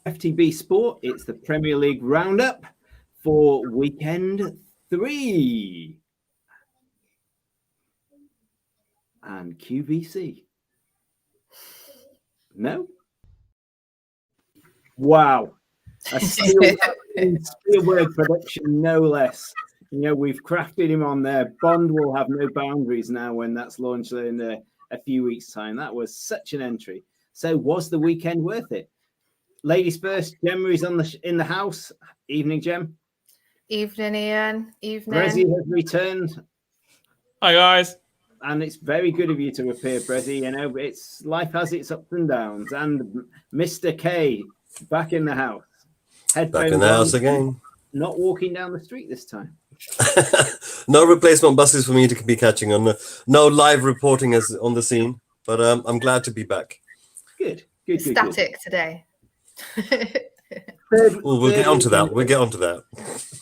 FTB Sport. It's the Premier League roundup for weekend 3. And QVC. No? Wow. A Spielberg production, no less. You know, we've crafted him on there. Bond will have no boundaries now when that's launched in a few weeks' time. That was such an entry. So was the weekend worth it? Ladies first, Gemma's in the house. Evening, Gem. Evening, Ian. Evening. Brezzy has returned. Hi, guys. And it's very good of you to appear, Brezzy. You know, life has its ups and downs. And Mr. K back in the house. Back in the house again. Not walking down the street this time. No replacement buses for me to be catching on. No live reporting as on the scene. But I'm glad to be back. Good. Static today. We'll get onto that.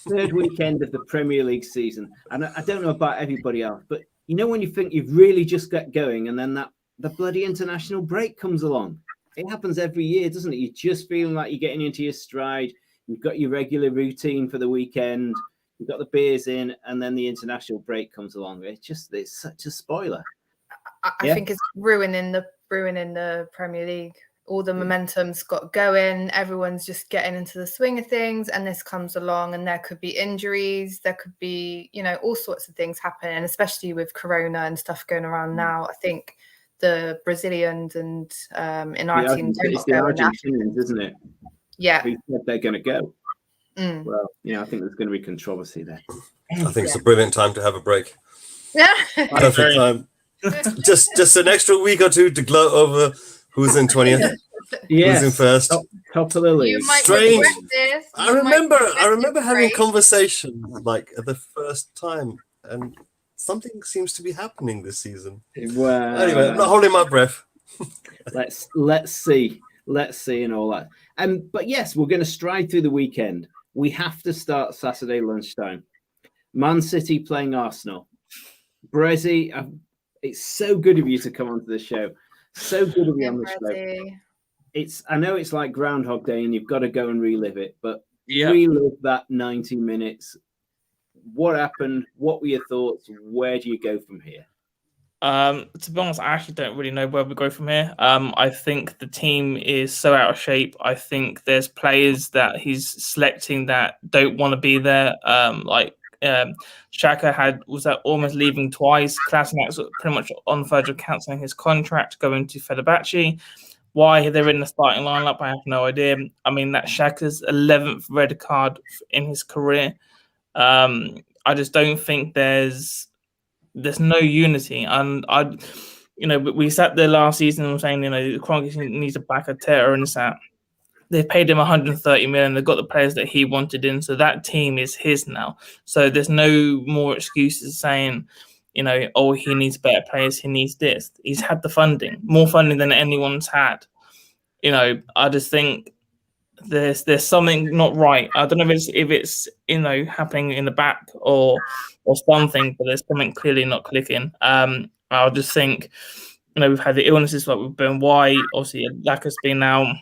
Third weekend of the Premier League season. And I don't know about everybody else, but you know when you think you've really just got going and then the bloody international break comes along. It happens every year, doesn't it? You're just feeling like you're getting into your stride. You've got your regular routine for the weekend. You've got the beers in, and then the international break comes along. It's such a spoiler. I think it's ruining the Premier League. All the momentum's got going. Everyone's just getting into the swing of things, and this comes along, and there could be injuries. There could be, all sorts of things happening, especially with Corona and stuff going around now. I think the Brazilians and in our team it's the Argentinians, isn't it? Yeah, who said they're going to go. Well, I think there's going to be controversy there. I think it's a brilliant time to have a break. Yeah, perfect time. just an extra week or two to gloat over who's in 20th. Yes. Who's in first? Top of the league. Strange. I remember having a conversation like at the first time, and something seems to be happening this season. Well, anyway, I'm not holding my breath. let's see and all that. But yes, we're going to stride through the weekend. We have to start Saturday lunchtime. Man City playing Arsenal. Brezzy, it's so good of you to come onto the show. So good of you on the show. I know it's like Groundhog Day and you've got to go and relive it, but relive that 90 minutes. What happened? What were your thoughts? Where do you go from here? To be honest, I actually don't really know where we go from here. I think the team is so out of shape. I think there's players that he's selecting that don't want to be there. Xhaka was almost leaving twice. Klassenak's pretty much on the verge of cancelling his contract, going to Fenerbahce. Why they're in the starting lineup, I have no idea. I mean, that's Xhaka's 11th red card in his career. I just don't think there's no unity. And we sat there last season and were saying, Kroenke needs to back a terror and that. They've paid him 130 million. They've got the players that he wanted in. So that team is his now. So there's no more excuses saying, he needs better players. He needs this. He's had the funding, more funding than anyone's had. I just think there's something not right. I don't know if it's happening in the back or something, but there's something clearly not clicking. I just think, we've had the illnesses like with Ben White. Obviously, Laka's been now.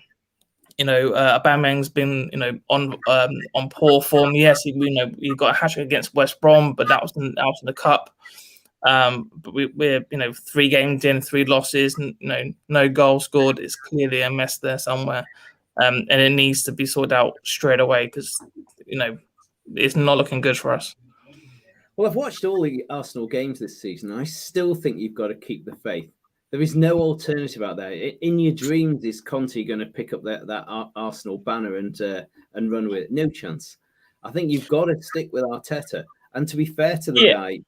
Aubameyang's been, on poor form. Yes, he got a hat-trick against West Brom, but that was out in the cup. But we're 3 games in, 3 losses, no goal scored. It's clearly a mess there somewhere, and it needs to be sorted out straight away because it's not looking good for us. Well, I've watched all the Arsenal games this season. I still think you've got to keep the faith. There is no alternative out there. In your dreams, is Conte going to pick up that Arsenal banner and run with it? No chance. I think you've got to stick with Arteta. And to be fair to the guy,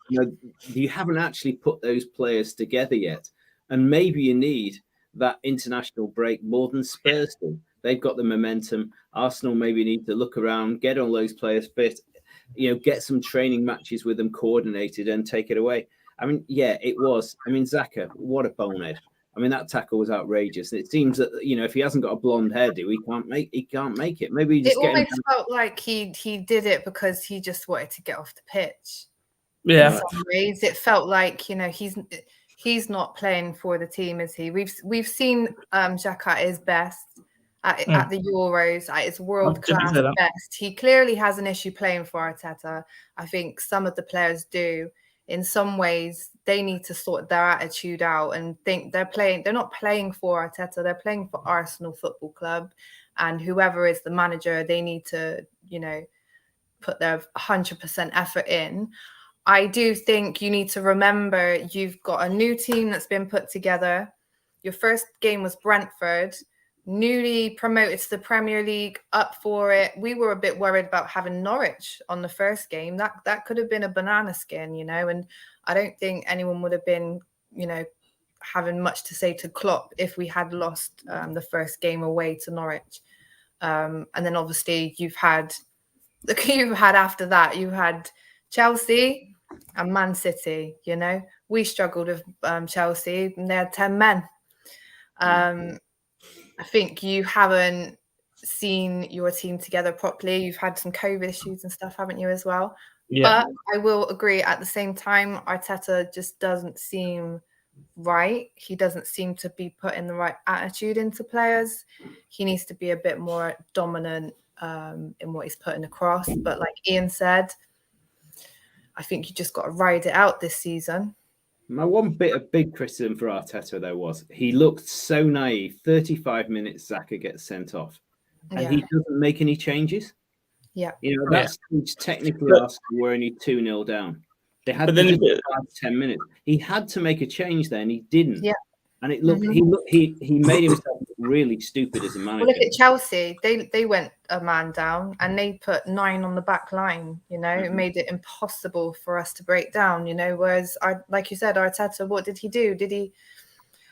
you haven't actually put those players together yet. And maybe you need that international break more than Spurs do. They've got the momentum. Arsenal maybe need to look around, get all those players fit, get some training matches with them coordinated and take it away. I mean, it was. I mean, Xhaka, what a bonehead. I mean, that tackle was outrageous. And it seems that, if he hasn't got a blonde hairdo, he can't make it. Maybe he just it almost felt like he did it because he just wanted to get off the pitch. Yeah. In some ways, it felt like, he's not playing for the team, is he? We've seen Xhaka at his best. at the Euros, at its world-class best. He clearly has an issue playing for Arteta. I think some of the players do. In some ways, they need to sort their attitude out and think they're not playing for Arteta, they're playing for Arsenal Football Club. And whoever is the manager, they need to, put their 100% effort in. I do think you need to remember you've got a new team that's been put together. Your first game was Brentford, newly promoted to the Premier League, up for it. We were a bit worried about having Norwich on the first game. That could have been a banana skin, and I don't think anyone would have been, having much to say to Klopp if we had lost the first game away to Norwich. And then obviously you've had after that, you had Chelsea and Man City, We struggled with Chelsea and they had 10 men. I think you haven't seen your team together properly. You've had some COVID issues and stuff, haven't you, as well? Yeah. But I will agree, at the same time, Arteta just doesn't seem right. He doesn't seem to be putting the right attitude into players. He needs to be a bit more dominant in what he's putting across. But like Ian said, I think you just got to ride it out this season. My one bit of big criticism for Arteta, though, was he looked so naive. 35 minutes, Xhaka gets sent off. And he doesn't make any changes. Yeah. That's technically Arsenal were only 2-0 down. They had 10 minutes. He had to make a change there, and he didn't. Yeah. And it looked he made himself really stupid as a manager. Well, look at Chelsea. They went a man down and they put 9 on the back line. It made it impossible for us to break down. Whereas, like you said, Arteta, what did he do?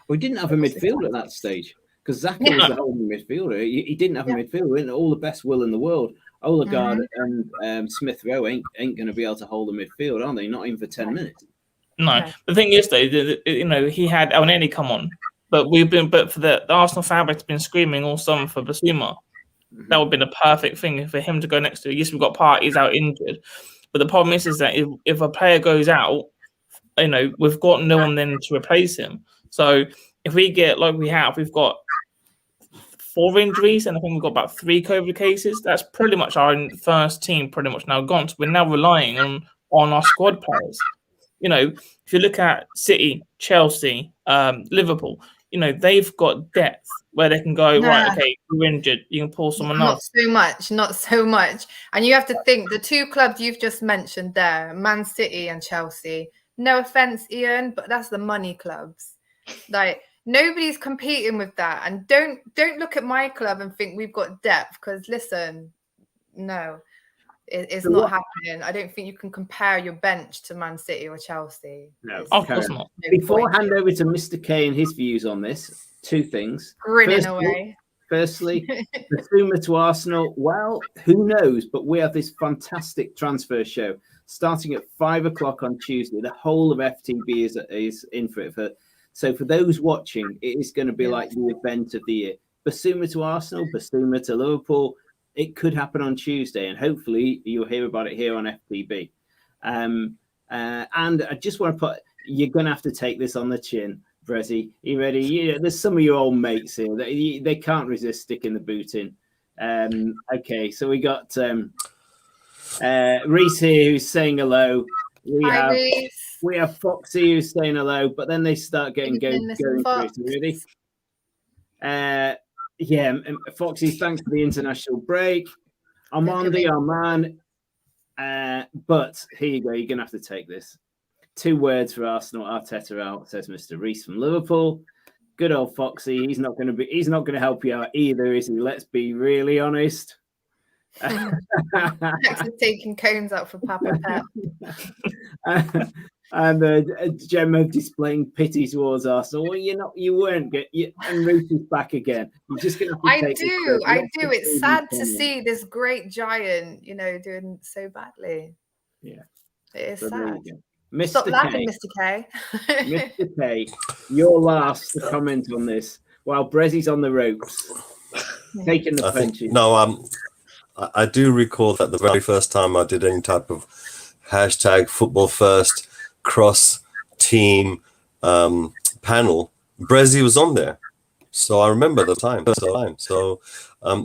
We didn't have a midfield at that stage because Xhaka was the holding midfielder. He didn't have a midfielder. And all the best will in the world. Odegaard and Smith Rowe ain't going to be able to hold the midfield, are they? Not even for 10 minutes. No, the thing is though, he had El Neni come on, but for the Arsenal fan base been screaming all summer for Basuma. That would have been a perfect thing for him to go next to. Yes, we've got Partey's out injured, but the problem is that if a player goes out, we've got no one then to replace him. So if we get like we've got 4 injuries, and I think we've got about 3 COVID cases. That's pretty much our first team pretty much now gone. So we're now relying on our squad players. If you look at City, Chelsea, Liverpool, they've got depth where they can go, right, okay, you're injured, you can pull someone else. Not so much. And you have to think, the 2 clubs you've just mentioned there, Man City and Chelsea, no offense, Ian, but that's the money clubs. Like, nobody's competing with that. And don't look at my club and think we've got depth, because listen, no. It's not happening. I don't think you can compare your bench to Man City or Chelsea. No, of course not. Before I hand over to Mr. K and his views on this, 2 things. Grinning away. Firstly, Basuma to Arsenal. Well, who knows? But we have this fantastic transfer show starting at 5 o'clock on Tuesday. The whole of FTB is in for it. So for those watching, it is going to be like the event of the year. Basuma to Arsenal, Basuma to Liverpool. It could happen on Tuesday, and hopefully you'll hear about it here on FTB. And I just want to you're going to have to take this on the chin, Brezzy. You ready? There's some of your old mates here. They can't resist sticking the boot in. Okay, so we got Reese here who's saying hello. We have Foxy who's saying hello, but then they start going through it. Ready? Yeah, Foxy, thanks for the international break. Armandi, our man. But here you go. You're going to have to take this. 2 words for Arsenal. Arteta out, says Mr. Reese from Liverpool. Good old Foxy. He's not going to help you out either, is he? Let's be really honest. Actually taking cones out for Papa Pep. And Gemma displaying pity towards Arsenal. Well, you weren't. And Ruth is back again. You're just going to have to I do. It's sad to see this great giant, doing so badly. Yeah. It is sad. Mr. Stop laughing, K. Mr. K. Mr. K, your last comment on this while Brezzy's on the ropes, taking the punches. I do recall that the very first time I did any type of hashtag football first cross team panel, Brezzy was on there. So I remember the time. So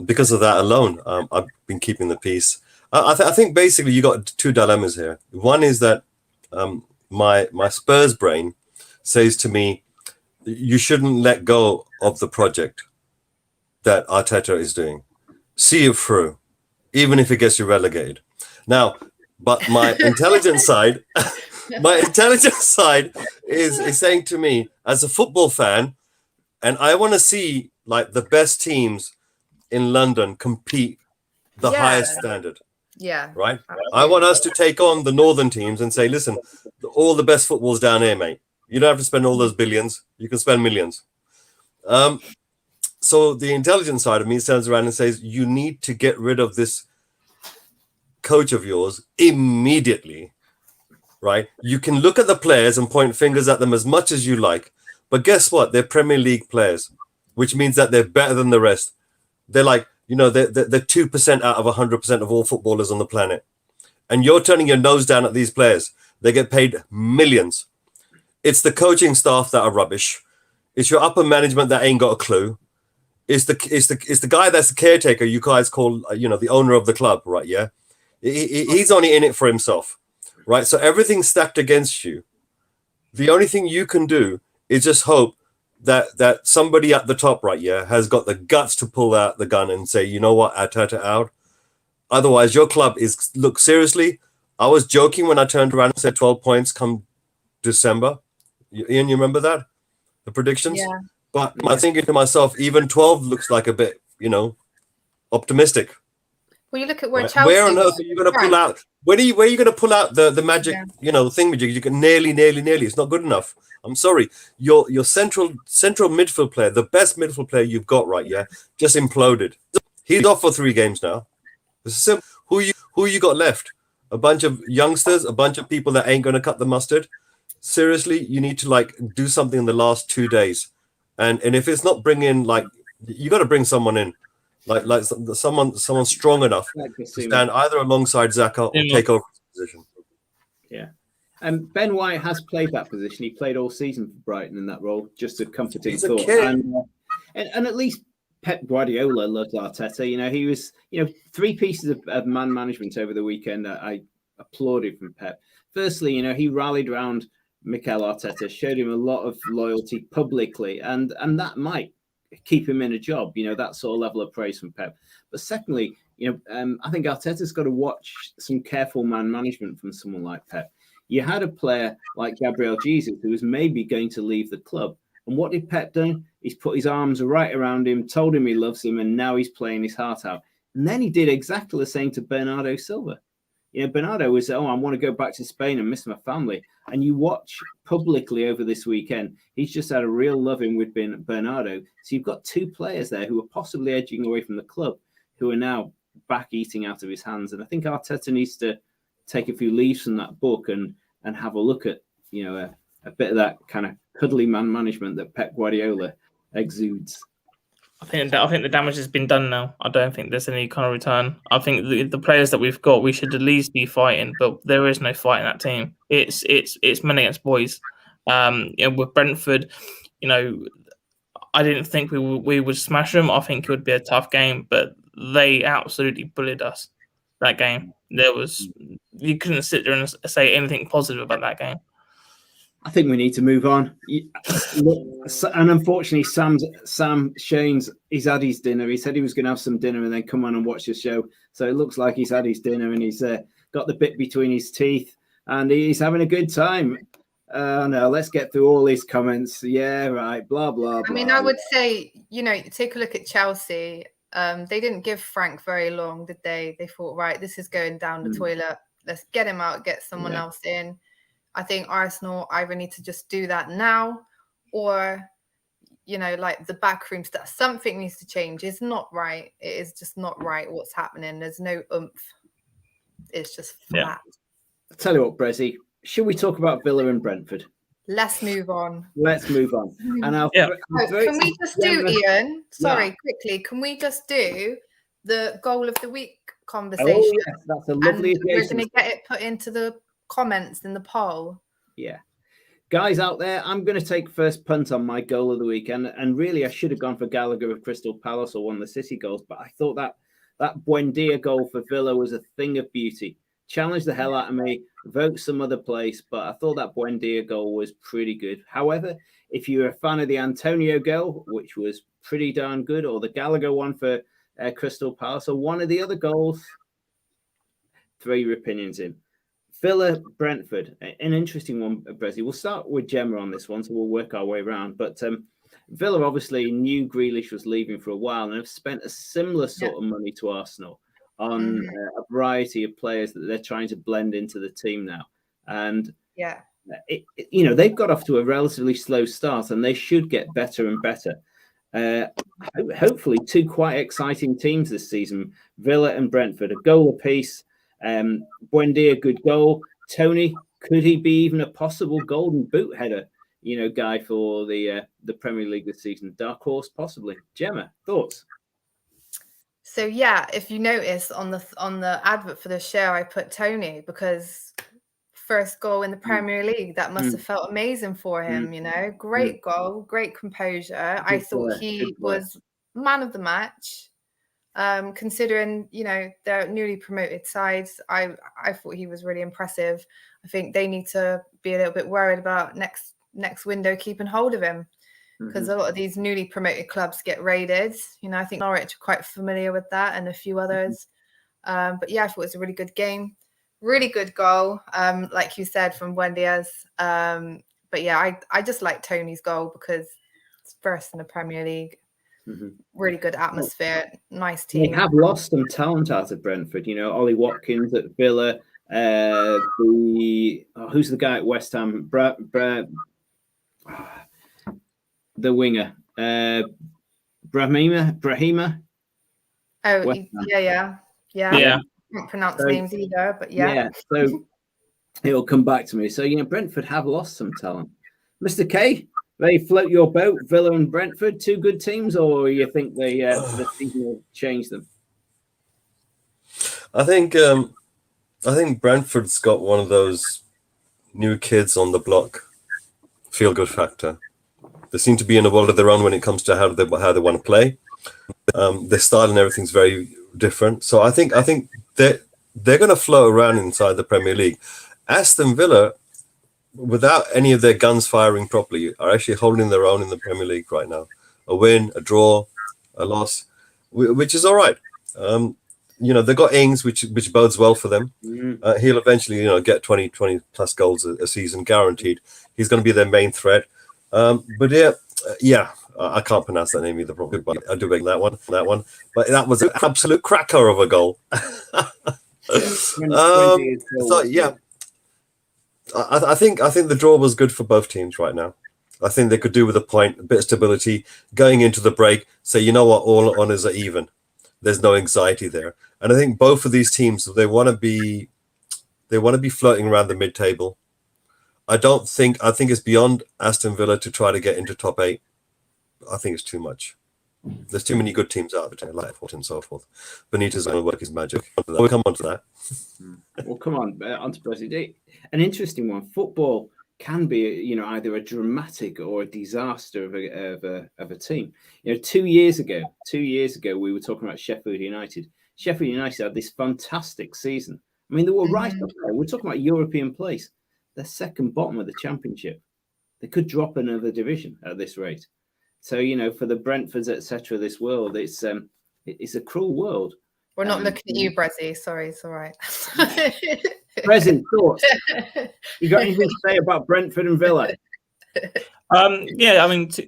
because of that alone, I've been keeping the peace. I think basically you got two dilemmas here. One is that my Spurs brain says to me, you shouldn't let go of the project that Arteta is doing. See it through, even if it gets you relegated. Now, but my intelligent side, is saying to me, as a football fan, and I want to see like the best teams in London compete the highest standard. Yeah. Right. I want us to take on the northern teams and say, listen, all the best football's down here, mate. You don't have to spend all those billions. You can spend millions. So the intelligent side of me turns around and says, you need to get rid of this coach of yours immediately. Right. You can look at the players and point fingers at them as much as you like. But guess what? They're Premier League players, which means that they're better than the rest. They're like, they're 2% out of 100% of all footballers on the planet. And you're turning your nose down at these players. They get paid millions. It's the coaching staff that are rubbish. It's your upper management that ain't got a clue. It's the guy that's the caretaker you guys call, the owner of the club, right? Yeah. He's only in it for himself, right? So everything's stacked against you. The only thing you can do is just hope that somebody at the top, right, has got the guts to pull out the gun and say, you know what, Arteta out. Otherwise, your club look, seriously, I was joking when I turned around and said 12 points come December. Ian, you remember that? The predictions? Yeah. But I'm thinking to myself, even 12 looks like a bit, optimistic. Well, you look at where Right? Chelsea. Where on earth are you going to pull out? Where are you going to pull out the magic, thing magic? You can nearly. It's not good enough. I'm sorry. Your central midfield player, the best midfield player you've got, right? Yeah, just imploded. He's off for 3 games now. Who you got left? A bunch of youngsters, a bunch of people that ain't going to cut the mustard. Seriously, you need to do something in the last 2 days, and if it's not bringing you got to bring someone in. Like someone strong enough to stand either alongside Xhaka or take over his position. Yeah. And Ben White has played that position. He played all season for Brighton in that role. Just a comforting thought. And at least Pep Guardiola loves Arteta. He was, 3 pieces of man management over the weekend that I applauded from Pep. Firstly, he rallied around Mikel Arteta, showed him a lot of loyalty publicly, and that might keep him in a job, that sort of level of praise from Pep. But secondly, I think Arteta's got to watch some careful man management from someone like Pep. You had a player like Gabriel Jesus who was maybe going to leave the club. And what did Pep do? He's put his arms right around him, told him he loves him, and now he's playing his heart out. And then he did exactly the same to Bernardo Silva. Bernardo was, I want to go back to Spain and miss my family. And you watch publicly over this weekend, he's just had a real love-in with Bernardo. So you've got 2 players there who are possibly edging away from the club, who are now back eating out of his hands. And I think Arteta needs to take a few leaves from that book and have a look at, a bit of that kind of cuddly man management that Pep Guardiola exudes. I think the damage has been done now. I don't think there's any kind of return. I think the players that we've got, we should at least be fighting, but there is no fight in that team. It's men against boys. With Brentford, I didn't think we would smash them. I think it would be a tough game, but they absolutely bullied us that game. You couldn't sit there and say anything positive about that game. I think we need to move on. And unfortunately, Sam Shane's he's had his dinner. He said he was going to have some dinner and then come on and watch the show. So it looks like he's had his dinner and he's got the bit between his teeth and he's having a good time. No, let's get through all these comments. Yeah, right. Blah, blah, blah. I mean, I would say, take a look at Chelsea. They didn't give Frank very long, did they? They thought, right, this is going down the toilet. Let's get him out, get someone else in. I think Arsenal either need to just do that now or, the back rooms, that something needs to change. It's not right. It is just not right what's happening. There's no oomph. It's just flat. I'll tell you what, Brezzy, should we talk about Villa and Brentford? Let's move on. And can we just do, Ian? Sorry, quickly. Can we just do the goal of the week conversation? Oh, yes, that's a lovely occasion. We're going to get it put into the comments in the poll. Yeah. Guys out there, I'm going to take first punt on my goal of the weekend. And really, I should have gone for Gallagher of Crystal Palace or one of the City goals. But I thought that Buendia goal for Villa was a thing of beauty. Challenged the hell out of me, vote some other place. But I thought that Buendia goal was pretty good. However, if you're a fan of the Antonio goal, which was pretty darn good, or the Gallagher one for Crystal Palace, or one of the other goals, throw your opinions in. Villa, Brentford, an interesting one, Brezzy. We'll start with Gemma on this one, so we'll work our way around. But Villa obviously knew Grealish was leaving for a while and have spent a similar sort of money to Arsenal on a variety of players that they're trying to blend into the team now. And they've got off to a relatively slow start, and they should get better and better. Hopefully, two quite exciting teams this season: Villa and Brentford, a goal apiece. Buendia, good goal. Tony, could he be even a possible golden boot header, guy for the Premier League this season? Dark horse, possibly. Gemma, thoughts? So yeah, if you notice on the advert for the show, I put Tony because first goal in the Premier League, that must have felt amazing for him. Great goal, great composure. I thought he was man of the match. Considering their newly promoted sides, I thought he was really impressive. I think they need to be a little bit worried about next window keeping hold of him, because a lot of these newly promoted clubs get raided. I think Norwich are quite familiar with that, and a few others. But yeah, I thought it was a really good game, really good goal, like you said, from Buendia's. But yeah, I just like Tony's goal because it's first in the Premier League. Really good atmosphere, nice team. They have lost some talent out of Brentford. Ollie Watkins at Villa. Who's the guy at West Ham? The winger, Brahima. Oh, yeah. I can't pronounce names either, but yeah. So it'll come back to me. So Brentford have lost some talent. Mr. K, they float your boat, Villa and Brentford, two good teams, or you think the season will change them? I think Brentford's got one of those new kids on the block feel-good factor. They seem to be in a world of their own when it comes to how they want to play. Their style and everything's very different. So I think they're going to float around inside the Premier League. Aston Villa, without any of their guns firing properly, are actually holding their own in the Premier League right now. A win, a draw, a loss, which is all right. They've got Ings, which bodes well for them. He'll eventually, get 20 plus goals a season guaranteed. He's going to be their main threat. But I can't pronounce that name either, probably, but I do make that one. But that was an absolute cracker of a goal. So yeah. I think the draw was good for both teams right now. I think they could do with a point, a bit of stability going into the break. Say, you know what, all honours are even. There's no anxiety there, and I think both of these teams they want to be floating around the mid-table. I think it's beyond Aston Villa to try to get into top 8. I think it's too much. There's too many good teams out there, like and so forth. Benitez going to work his magic. We'll come on to that. Well, come on, onto President. An interesting one. Football can be, either a dramatic or a disaster of a team. 2 years ago, we were talking about Sheffield United. Sheffield United had this fantastic season. I mean, they were right up there. We're talking about European place. They're second bottom of the Championship. They could drop another division at this rate. So, for the Brentfords, etc., this world, it's a cruel world. We're not looking at you, Brezzy. Sorry, it's all right. Present thoughts. You got anything to say about Brentford and Villa?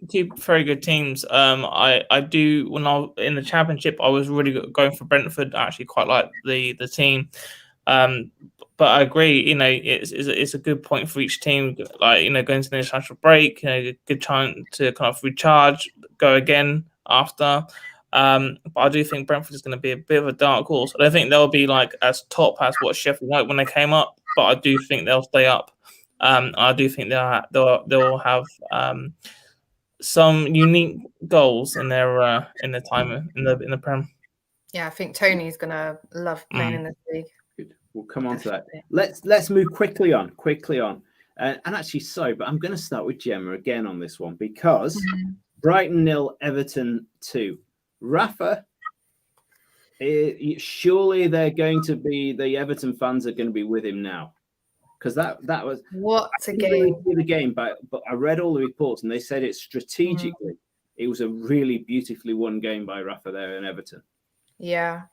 Two very good teams. I do, when I was in the Championship, I was really going for Brentford. I actually quite like the team. But I agree, it's a good point for each team. Like, going to the international break, good time to kind of recharge, go again after. But I do think Brentford is going to be a bit of a dark horse. I don't think they'll be like as top as what Sheffield United when they came up, but I do think they'll stay up. I do think they'll have some unique goals in their time in the Prem. Yeah, I think Tony's going to love playing in this league. We'll come on to that. Let's move quickly on. And actually, sorry, but I'm going to start with Gemma again on this one because Brighton 0, Everton 2. Rafa, surely they're going to be, the Everton fans are going to be with him now. Because that was what a game. Really game. see the game, but I read all the reports and they said it strategically. It was a really beautifully won game by Rafa there in Everton. Yeah.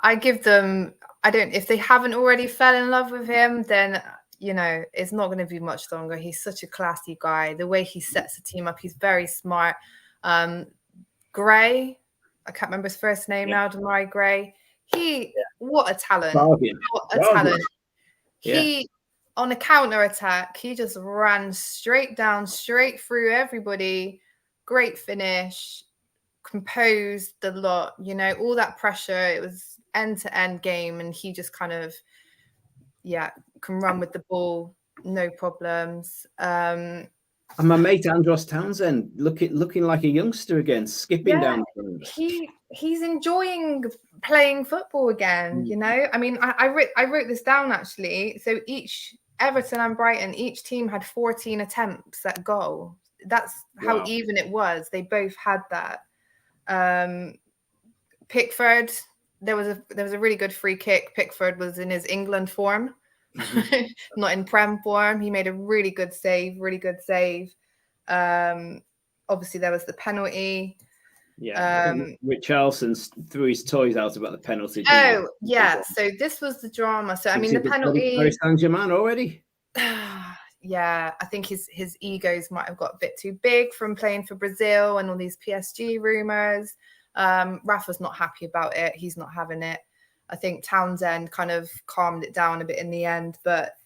I give them, if they haven't already fell in love with him, then, you know, it's not going to be much longer. He's such a classy guy. The way he sets the team up, he's very smart. Gray, I can't remember his first name now, Demarai Gray. What a talent. Bargain. What a talent. Yeah. He, on a counter attack, he just ran straight down, straight through everybody. Great finish. Composed a lot, you know, all that pressure. It was end-to-end game, and he just kind of, can run with the ball, no problems. And my mate Andros Townsend looking like a youngster again, skipping down. He's enjoying playing football again. You know, I mean, I wrote this down actually. So each Everton and Brighton, each team had 14 attempts at goal. That's how even it was. They both had that. Pickford, there was a really good free kick. Pickford was in his England form, not in Prem form. He made a really good save. Obviously there was the penalty. Richarlison threw his toys out about the penalty. So this was the drama. So I mean, the penalty. Paris Saint-Germain already. Yeah, I think his egos might have got a bit too big from playing for Brazil and all these PSG rumors. Rafa's not happy about it. He's not having it. I think Townsend kind of calmed it down a bit in the end. But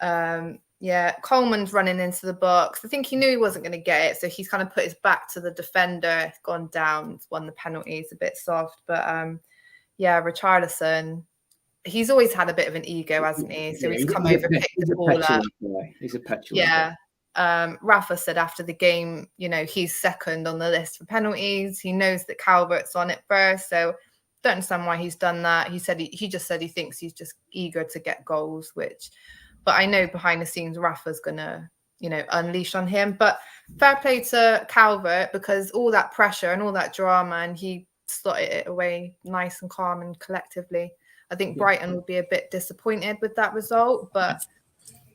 Coleman's running into the box. I think he knew he wasn't going to get it. So he's kind of put his back to the defender, gone down, won the penalty. It's a bit soft. But Richarlison, he's always had a bit of an ego, hasn't he? So he's come over, picked the ball up. He's a petulant. Rafa said after the game, you know, he's second on the list for penalties. He knows that Calvert's on it first, so don't understand why he's done that. He said he just said he thinks he's just eager to get goals, but I know behind the scenes Rafa's gonna, you know, unleash on him. But fair play to Calvert, because all that pressure and all that drama, and he slotted it away nice and calm and collectively. I think Brighton would be a bit disappointed with that result, but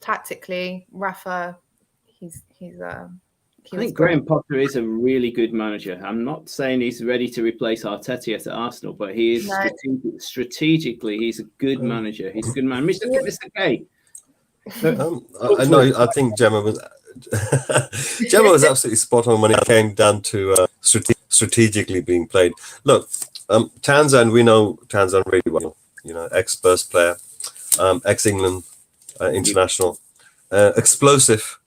tactically, Rafa, I think Graham Potter is a really good manager. I'm not saying he's ready to replace Arteta at Arsenal, but he is strategically, he's a good manager. He's a good man. Mr. K. I think Gemma was absolutely spot on when it came down to strategically being played. Look, Townsend, we know Townsend really well. You know, ex-Spurs player, ex-England international, explosive.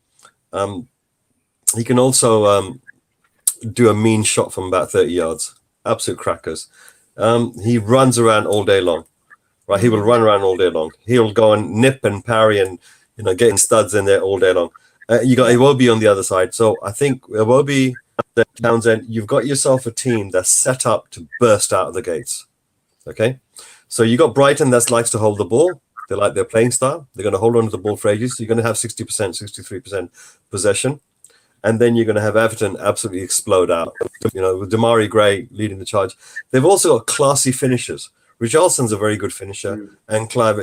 He can also do a mean shot from about 30 yards. Absolute crackers. He runs around all day long, right? He will run around all day long. He'll go and nip and parry and, you know, getting studs in there all day long. You got Iwobi on the other side. So I think Iwobi, Townsend, you've got yourself a team that's set up to burst out of the gates. Okay? So you got Brighton that likes to hold the ball. They like their playing style. They're going to hold on to the ball for ages. So you're going to have 60%, 63% possession. And then you're going to have Everton absolutely explode out. You know, with Demarai Gray leading the charge. They've also got classy finishers. Richarlison's a very good finisher. And Clive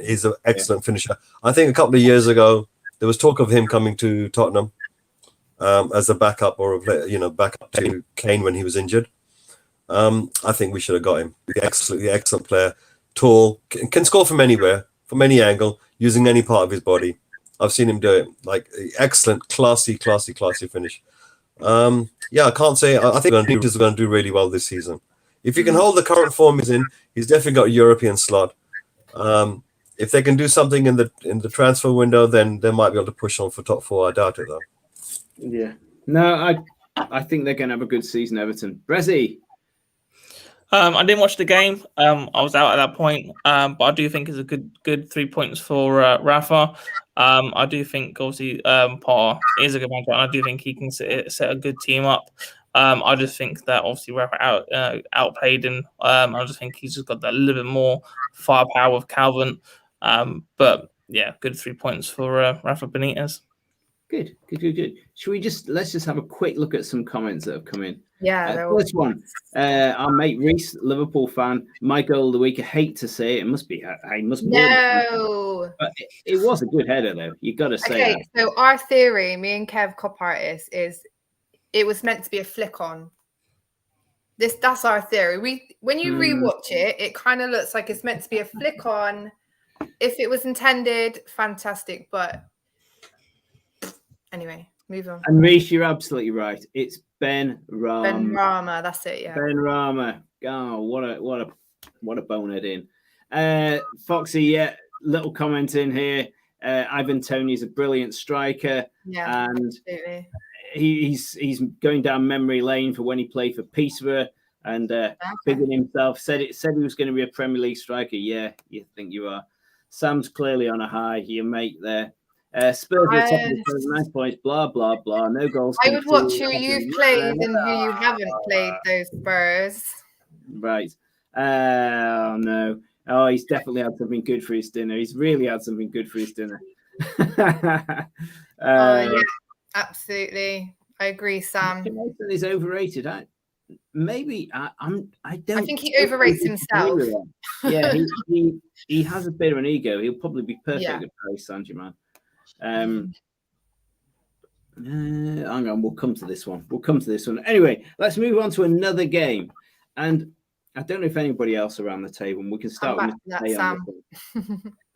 is an excellent finisher. I think a couple of years ago, there was talk of him coming to Tottenham as a backup backup to Kane when he was injured. I think we should have got him. Absolutely excellent player. Tall, can score from anywhere, from any angle, using any part of his body. I've seen him do it. Like, excellent, classy finish. I can't say. I think he's going to do really well this season. If you can hold the current form he's in, he's definitely got a European slot. If they can do something in the transfer window, then they might be able to push on for top four. I doubt it, though. Yeah. No, I think they're going to have a good season, Everton. Brezzy. I didn't watch the game. I was out at that point, but I do think it's a good 3 points for Rafa. I do think obviously Potter is a good manager, and I do think he can set a good team up. I just think that obviously Rafa outplayed him. I just think he's just got that little bit more firepower with Calvin. But yeah, good 3 points for Rafa Benitez. Good. Let's just have a quick look at some comments that have come in. Yeah. First one, our mate Reese, Liverpool fan. My goal of the week. I hate to say it. It must be. No. But it was a good header, though. You got to say that. Okay, so our theory, me and Kev, Kop Artist, is it was meant to be a flick on. That's our theory. When you rewatch it, it kind of looks like it's meant to be a flick on. If it was intended, fantastic. But anyway, move on. And Reece, you're absolutely right. It's Ben Rama. Ben Rama, that's it. Yeah. Ben Rama. Oh, what a bonehead in. Foxy, yeah. Little comment in here. Ivan Toney's a brilliant striker. Yeah, and absolutely. He's going down memory lane for when he played for Peterborough and bigging himself. Said he was going to be a Premier League striker. Yeah, you think you are. Sam's clearly on a high. Your mate there. Spurs are top of the 9 points. Blah blah blah. No goals. I would watch who you've played and who you haven't played. Those Spurs. Right. Oh no. Oh, he's definitely had something good for his dinner. He's really had something good for his dinner. Yeah, absolutely. I agree, Sam. He's overrated. I think he overrates himself. Yeah, he has a bit of an ego. He'll probably be perfect at Paris Saint-Germain. Hang on, we'll come to this one. Anyway, let's move on to another game. And I don't know if anybody else around the table, and we can start with that, Sam.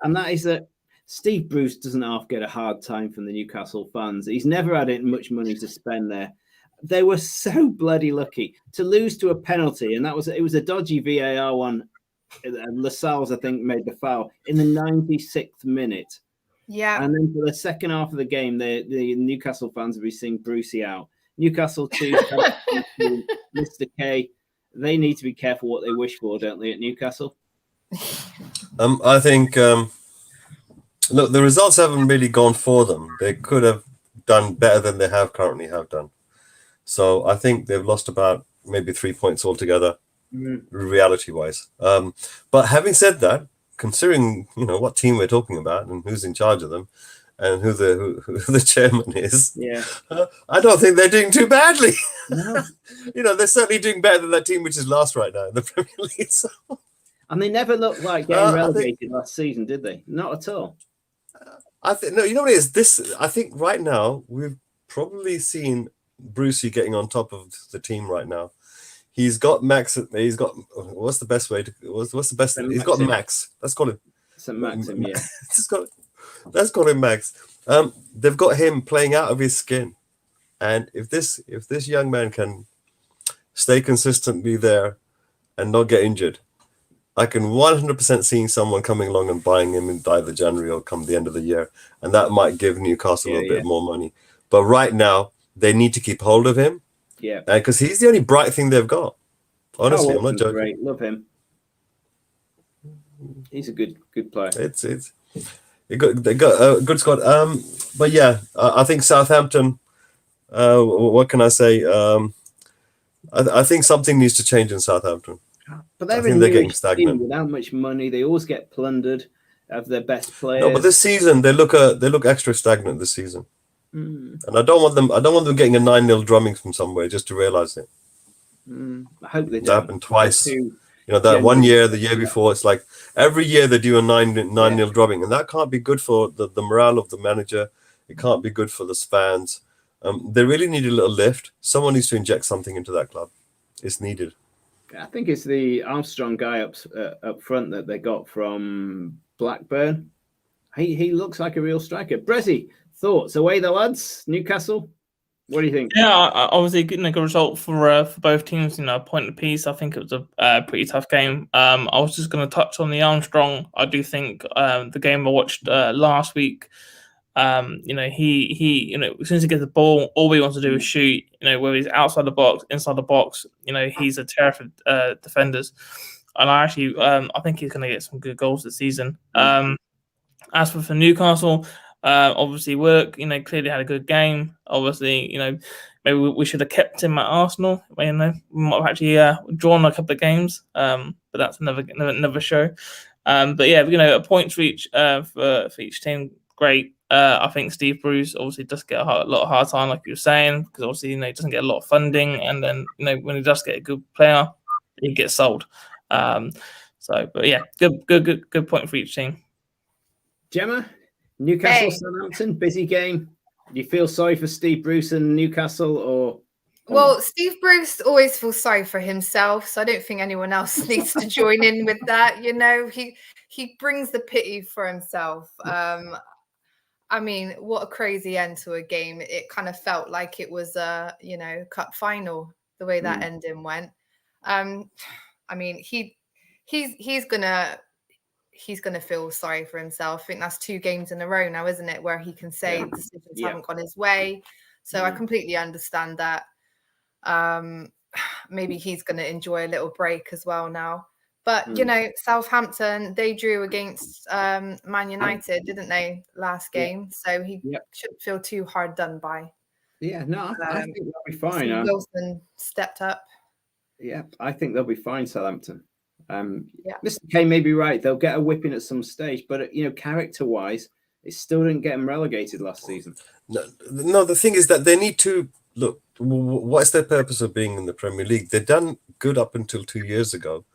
And that is that Steve Bruce doesn't half get a hard time from the Newcastle fans. He's never had much money to spend there. They were so bloody lucky to lose to a penalty, and it was a dodgy VAR one. Lascelles, I think, made the foul in the 96th minute. Yeah. And then for the second half of the game, the Newcastle fans will be seeing Brucey out. Newcastle 2, Mr. K. They need to be careful what they wish for, don't they, at Newcastle? I think, look, the results haven't really gone for them. They could have done better than they currently have done. So I think they've lost about maybe 3 points altogether, reality-wise. But having said that, considering what team we're talking about and who's in charge of them and who the chairman is, I don't think they're doing too badly. No. They're certainly doing better than that team which is last right now in the Premier League. So. And they never looked like getting relegated last season, did they? Not at all. I think no. You know what it is? This I think right now we've probably seen Brucey getting on top of the team right now. He's got Max. He's got what's the best way to? What's the best? He's got Max. Let's call him. St. Maxim, yeah. Let's call him Max. They've got him playing out of his skin, and if this young man can stay consistently there and not get injured, I can 100% see someone coming along and buying him in either January or come the end of the year, and that might give Newcastle a bit more money. But right now, they need to keep hold of him. Yeah, because he's the only bright thing they've got. Honestly, I'm not joking. Great, love him. He's a good player. They got a good squad. But yeah, I think Southampton. What can I say? I think something needs to change in Southampton. But they're getting stagnant without much money. They always get plundered of their best players. No, but this season they look extra stagnant this season. And I don't want them getting a 9-0 drumming from somewhere just to realise it. I hope they do. That happened twice. That 1 year, the year before, it's like every year they do a 9-0 drubbing, and that can't be good for the morale of the manager. It can't be good for the fans. They really need a little lift. Someone needs to inject something into that club. It's needed. I think it's the Armstrong guy up front that they got from Blackburn. He looks like a real striker. Brezzy, thoughts? Away the lads, Newcastle. What do you think? Yeah, obviously a good result for both teams. A point apiece. I think it was a pretty tough game. I was just going to touch on the Armstrong. I do think the game I watched last week. He as soon as he gets the ball, all he wants to do is shoot. Whether he's outside the box, inside the box. He's a terror for defenders. And I think he's going to get some good goals this season. As for Newcastle. Obviously, Work, clearly had a good game. Obviously, maybe we should have kept him at Arsenal. We might have actually drawn a couple of games, but that's another show. But yeah, a point for each team. Great. I think Steve Bruce obviously does get a lot of hard time, like you were saying, because obviously he doesn't get a lot of funding, and then when he does get a good player, he gets sold. But yeah, good point for each team. Gemma, Newcastle, Southampton, busy game. Do you feel sorry for Steve Bruce and Newcastle, or? Well, Steve Bruce always feels sorry for himself, so I don't think anyone else needs to join in with that. He brings the pity for himself. I mean, what a crazy end to a game. It kind of felt like it was a, cup final, the way that ending went. I mean, he's gonna feel sorry for himself. I think that's 2 games in a row now, isn't it, where he can say decisions haven't gone his way. So I completely understand that. Maybe he's going to enjoy a little break as well now. But, Southampton, they drew against Man United, didn't they, last game? So he shouldn't feel too hard done by. Yeah, no, I think they'll be fine. Wilson stepped up. Yeah, I think they'll be fine, Southampton. Mr. K may be right. They'll get a whipping at some stage. But, character-wise, it still didn't get them relegated last season. No, the thing is that they need to look. What's their purpose of being in the Premier League? They've done good up until 2 years ago,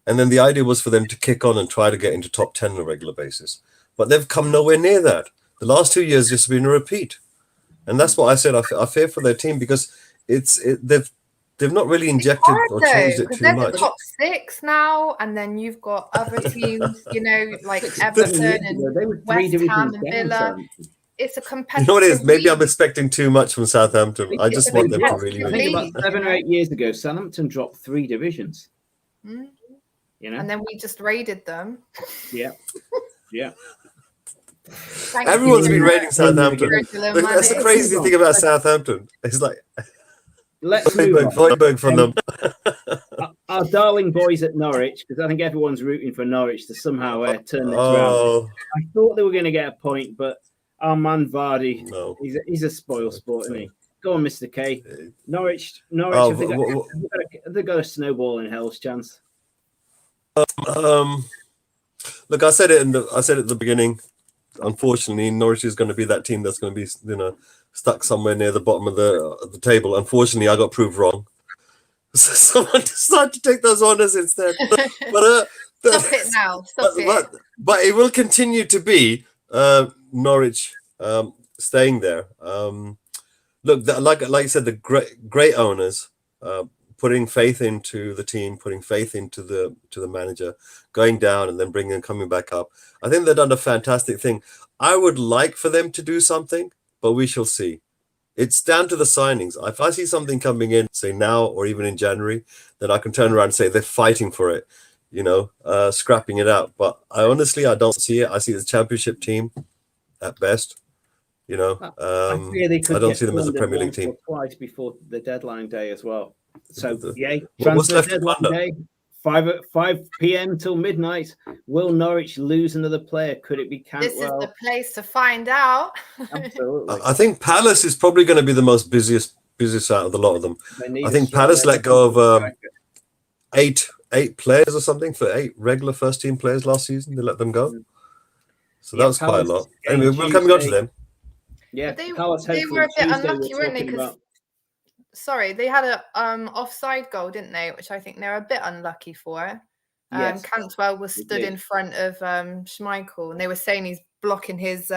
and then the idea was for them to kick on and try to get into top 10 on a regular basis. But they've come nowhere near that. The last 2 years just been a repeat, and that's what I said. I fear for their team because they've not really injected or changed it too much. The top 6 now, and then you've got other teams, like Everton and West Ham and Villa. It's a competitive. You know what it is? Maybe I'm expecting too much from Southampton. I just want them to really. I think about 7 or 8 years ago, Southampton dropped 3 divisions. And then we just raided them. Yeah. Everyone's been raiding Southampton. That's the crazy thing about Southampton. It's like let's move on. From them. Our darling boys at Norwich, because I think everyone's rooting for Norwich to somehow turn this around. I thought they were going to get a point, but our man Vardy, he's a spoil sport, isn't he? Go on, Mr. K. Norwich. Have they got a snowball in hell's chance? Look, I said it at the beginning. Unfortunately, Norwich is going to be that team that's going to be, stuck somewhere near the bottom of the table. Unfortunately, I got proved wrong. So someone decided to take those honours instead. But stop it now. Stop it. But it will continue to be Norwich staying there. Look, like you said, the great owners putting faith into the team, putting faith into the manager, going down and then coming back up. I think they've done a fantastic thing. I would like for them to do something, but we shall see. It's down to the signings. If I see something coming in, say now or even in January, then I can turn around and say they're fighting for it, scrapping it out. But I don't see it. I see the championship team at best. I don't see them as a Premier League team. Twice before the deadline day as well. So what's left deadline day, 5 p.m. till midnight. Will Norwich lose another player? Could it be Cantwell? This is the place to find out. Absolutely. I think Palace is probably going to be the most busiest out of the lot of them. I think Palace let go of 8 players or something for 8 regular first team players last season. They let them go. So that was quite a lot. Anyway, we're coming on to them. Yeah, they were a bit unlucky, weren't they? Because they had a offside goal, didn't they? Which I think they're a bit unlucky for. Yes. Cantwell was stood in front of Schmeichel, and they were saying he's blocking his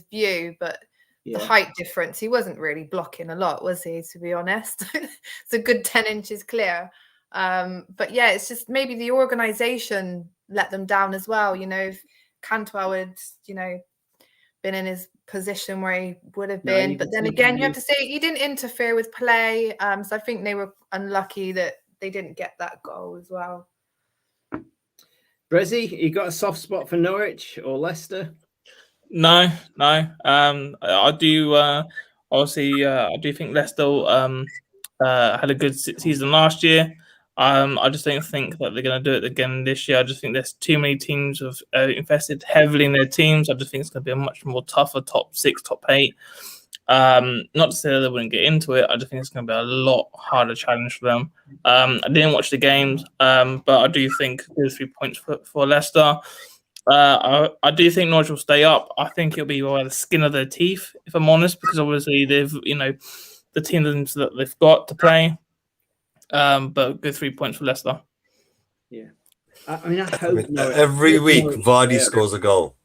view, but the height difference, he wasn't really blocking a lot, was he? To be honest, it's a good 10 inches clear. But yeah, it's just maybe the organisation let them down as well. If Cantwell had, been in his position where he would have been. But then again, you have to say he didn't interfere with play. So I think they were unlucky that they didn't get that goal as well. Brezzy, you got a soft spot for Norwich or Leicester? No. I do. Obviously, I do think Leicester had a good season last year. I just don't think that they're going to do it again this year. I just think there's too many teams who have invested heavily in their teams. I just think it's going to be a much more tougher top 6, top 8. Not to say that they wouldn't get into it. I just think it's going to be a lot harder challenge for them. I didn't watch the games, but I do think there's 3 points for Leicester. I do think Norwich will stay up. I think it'll be by the skin of their teeth, if I'm honest, because obviously they've, the teams that they've got to play. But good 3 points for Leicester. Yeah. I mean, I hope every week Vardy scores a goal.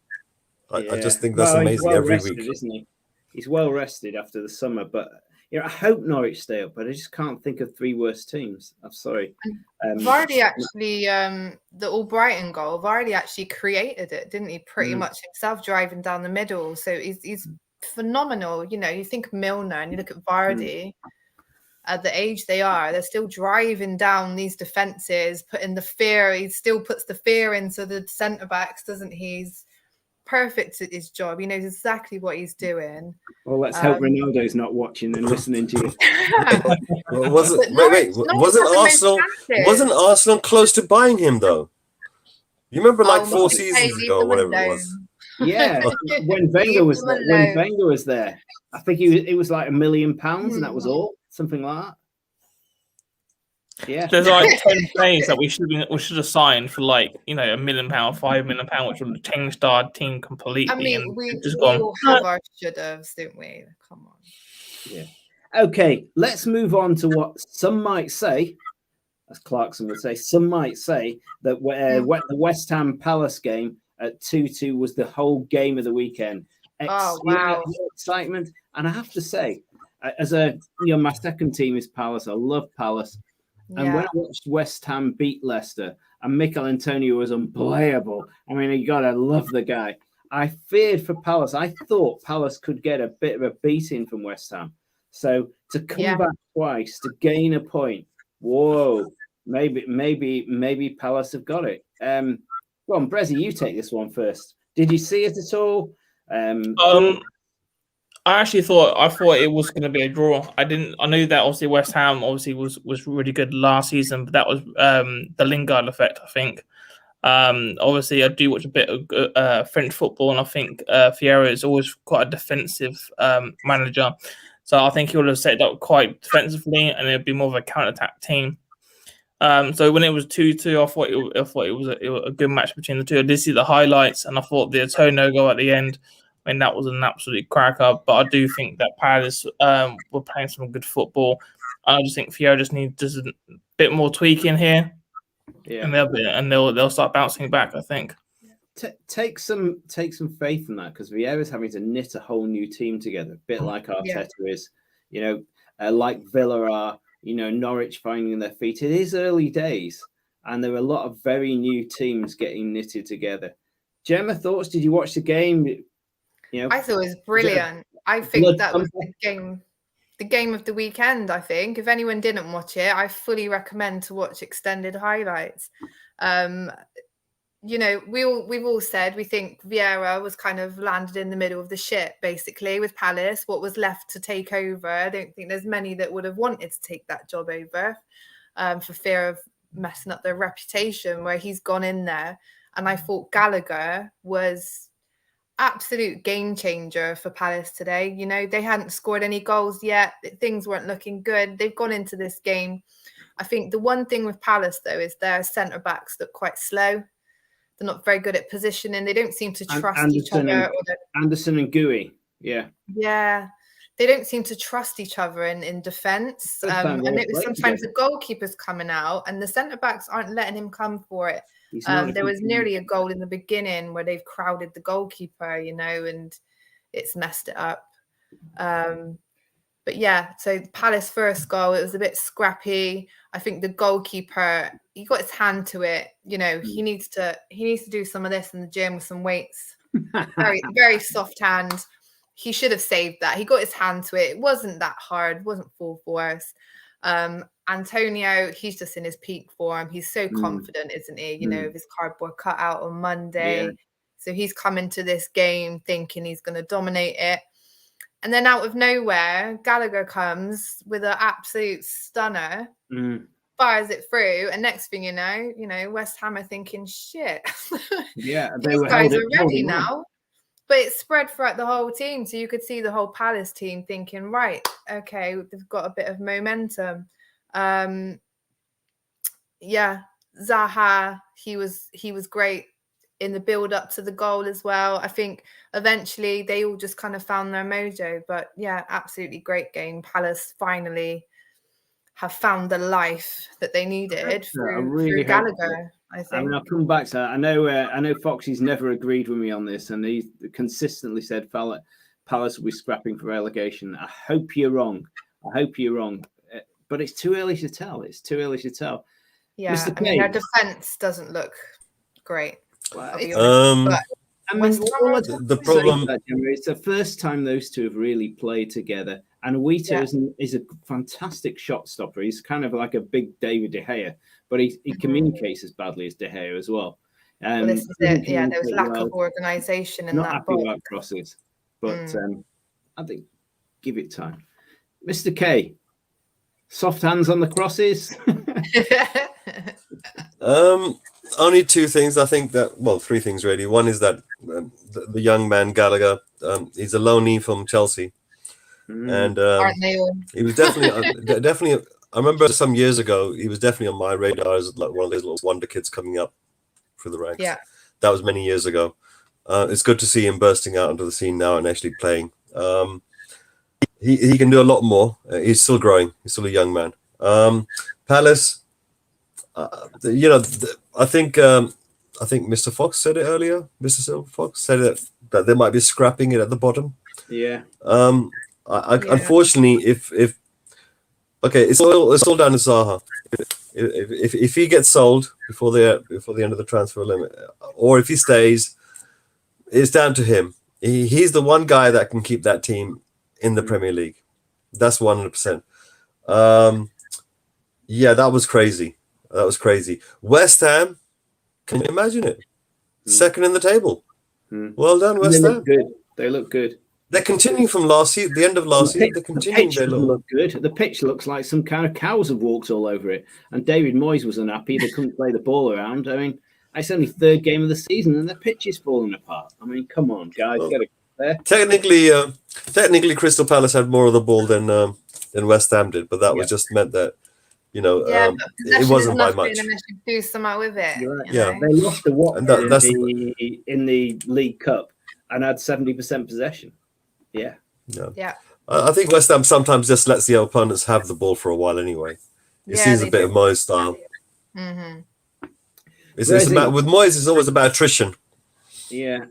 I just think that's amazing. Every week, isn't he? He's well rested after the summer, but I hope Norwich stay up. But I just can't think of 3 worse teams. I'm sorry. Vardy actually, the All Brighton goal, Vardy actually created it, didn't he? Pretty much himself, driving down the middle. So he's phenomenal. You think of Milner and you look at Vardy. At the age they are, they're still driving down these defenses, putting the fear. He still puts the fear into the centre backs, doesn't he? He's perfect at his job. He knows exactly what he's doing. Well, let's hope Ronaldo's not watching and listening to you. Wasn't Arsenal close to buying him though? You remember, 4 seasons ago, whatever it was. Yeah, when Wenger was there, I think it was like £1 million, and that was all. Something like that. Yeah. There's like 10 players that we should have signed for £1 million, £5 million, which would have changed our team completely. I mean, we all have our should-haves, don't we? Come on. Yeah. Okay, let's move on to what some might say, as Clarkson would say, some might say that the West Ham Palace game at 2-2 was the whole game of the weekend. Oh, wow. Excitement. And I have to say, as my second team is Palace. I love Palace. And when I watched West Ham beat Leicester and Mikel Antonio was unplayable, I mean, you got to love the guy. I feared for Palace. I thought Palace could get a bit of a beating from West Ham. So to come back twice, to gain a point, whoa, maybe Palace have got it. Go on, Brezzy, you take this one first. Did you see it at all? I thought it was going to be a draw. I knew that obviously West Ham was really good last season, but that was the Lingard effect, I think. Obviously, I do watch a bit of French football, and I think Vieira is always quite a defensive manager. So I think he would have set it up quite defensively, and it'd be more of a counter-attack team. So when it was 2-2, I thought it was a good match between the two. I did see the highlights, and I thought the Antonio goal at the end, I mean, that was an absolute cracker. But I do think that Palace were playing some good football. I just think Vieira just needs a bit more tweaking here, and they'll start bouncing back, I think. Take some faith in that, because Vieira's having to knit a whole new team together, a bit like Arteta is, like Villa are, Norwich finding their feet. It is early days, and there are a lot of very new teams getting knitted together. Gemma, thoughts? Did you watch the game? I thought it was brilliant. I think that was the game of the weekend. I think if anyone didn't watch it, I fully recommend to watch extended highlights. We've all said we think Vieira was kind of landed in the middle of the ship, basically, with Palace. What was left to take over? I don't think there's many that would have wanted to take that job over for fear of messing up their reputation, where he's gone in there. And I thought Gallagher was absolute game changer for Palace today. They hadn't scored any goals yet. Things weren't looking good. They've gone into this game. I think the one thing with Palace, though, is their centre-backs look quite slow. They're not very good at positioning. They don't seem to trust each other. Anderson and Gui, yeah. Yeah. They don't seem to trust each other in defence. And it was sometimes the goalkeeper's coming out and the centre-backs aren't letting him come for it. There was nearly a goal in the beginning where they've crowded the goalkeeper, and it's messed it up. But yeah, so Palace first goal, it was a bit scrappy. I think the goalkeeper, he got his hand to it. He needs to do some of this in the gym with some weights. Very, very soft hand. He should have saved that. He got his hand to it. It wasn't that hard. It wasn't full force. Antonio, he's just in his peak form. He's so confident, isn't he? With his cardboard cutout on Monday. Yeah. So he's come into this game thinking he's going to dominate it. And then out of nowhere, Gallagher comes with an absolute stunner, fires it through. And next thing you know, West Ham are thinking, shit. Yeah, these guys are ready now. But it's spread throughout the whole team. So you could see the whole Palace team thinking, right, okay, they've got a bit of momentum. Yeah, Zaha, he was great in the build up to the goal as well. I think eventually they all just kind of found their mojo. But yeah, absolutely great game. Palace finally have found the life that they needed through Gallagher. I think. I'll come back to that. I know Foxy's never agreed with me on this, and he consistently said Palace will be scrapping for relegation. I hope you're wrong. But it's too early to tell. Yeah, Mr. I mean, their defense doesn't look great. Well, the problem it's the first time those two have really played together. And Wheater is a fantastic shot stopper. He's kind of like a big David De Gea, but he communicates as badly as De Gea as well. This is it. Yeah, there was lack of organisation in that. Not happy about crosses, but I think give it time. Mr. K, soft hands on the crosses. Only two things. I think three things really. One is that the young man Gallagher, he's a loanee from Chelsea. And he was definitely. I remember some years ago, he was definitely on my radar as like one of those little wonder kids coming up through the ranks. Yeah, that was many years ago. It's good to see him bursting out onto the scene now and actually playing. He can do a lot more. He's still growing. He's still a young man. Palace, I think Mr. Fox said it earlier. Mr. Silver Fox said that they might be scrapping it at the bottom. Yeah. Unfortunately, if it's all down to Zaha. If he gets sold before the end of the transfer limit, or if he stays, it's down to him. He's the one guy that can keep that team in the Premier League. That's 100%. Yeah, that was crazy. West Ham, can you imagine it? Second in the table. Well done, West Ham. They look good. They're continuing from the end of last season. They're continuing. They look good. The pitch looks like some kind of cows have walked all over it. And David Moyes was unhappy. They couldn't play the ball around. I mean, it's only third game of the season and the pitch is falling apart. I mean, come on, guys, get it there. Technically, Crystal Palace had more of the ball than West Ham did, but that was just meant that it wasn't by much. They should do something with it. Right. They lost the Watford in the League Cup and had 70% possession. Yeah. I think West Ham sometimes just lets the opponents have the ball for a while anyway. It seems a bit of Moyes style. Mm-hmm. With Moyes, it's always about attrition. Yeah,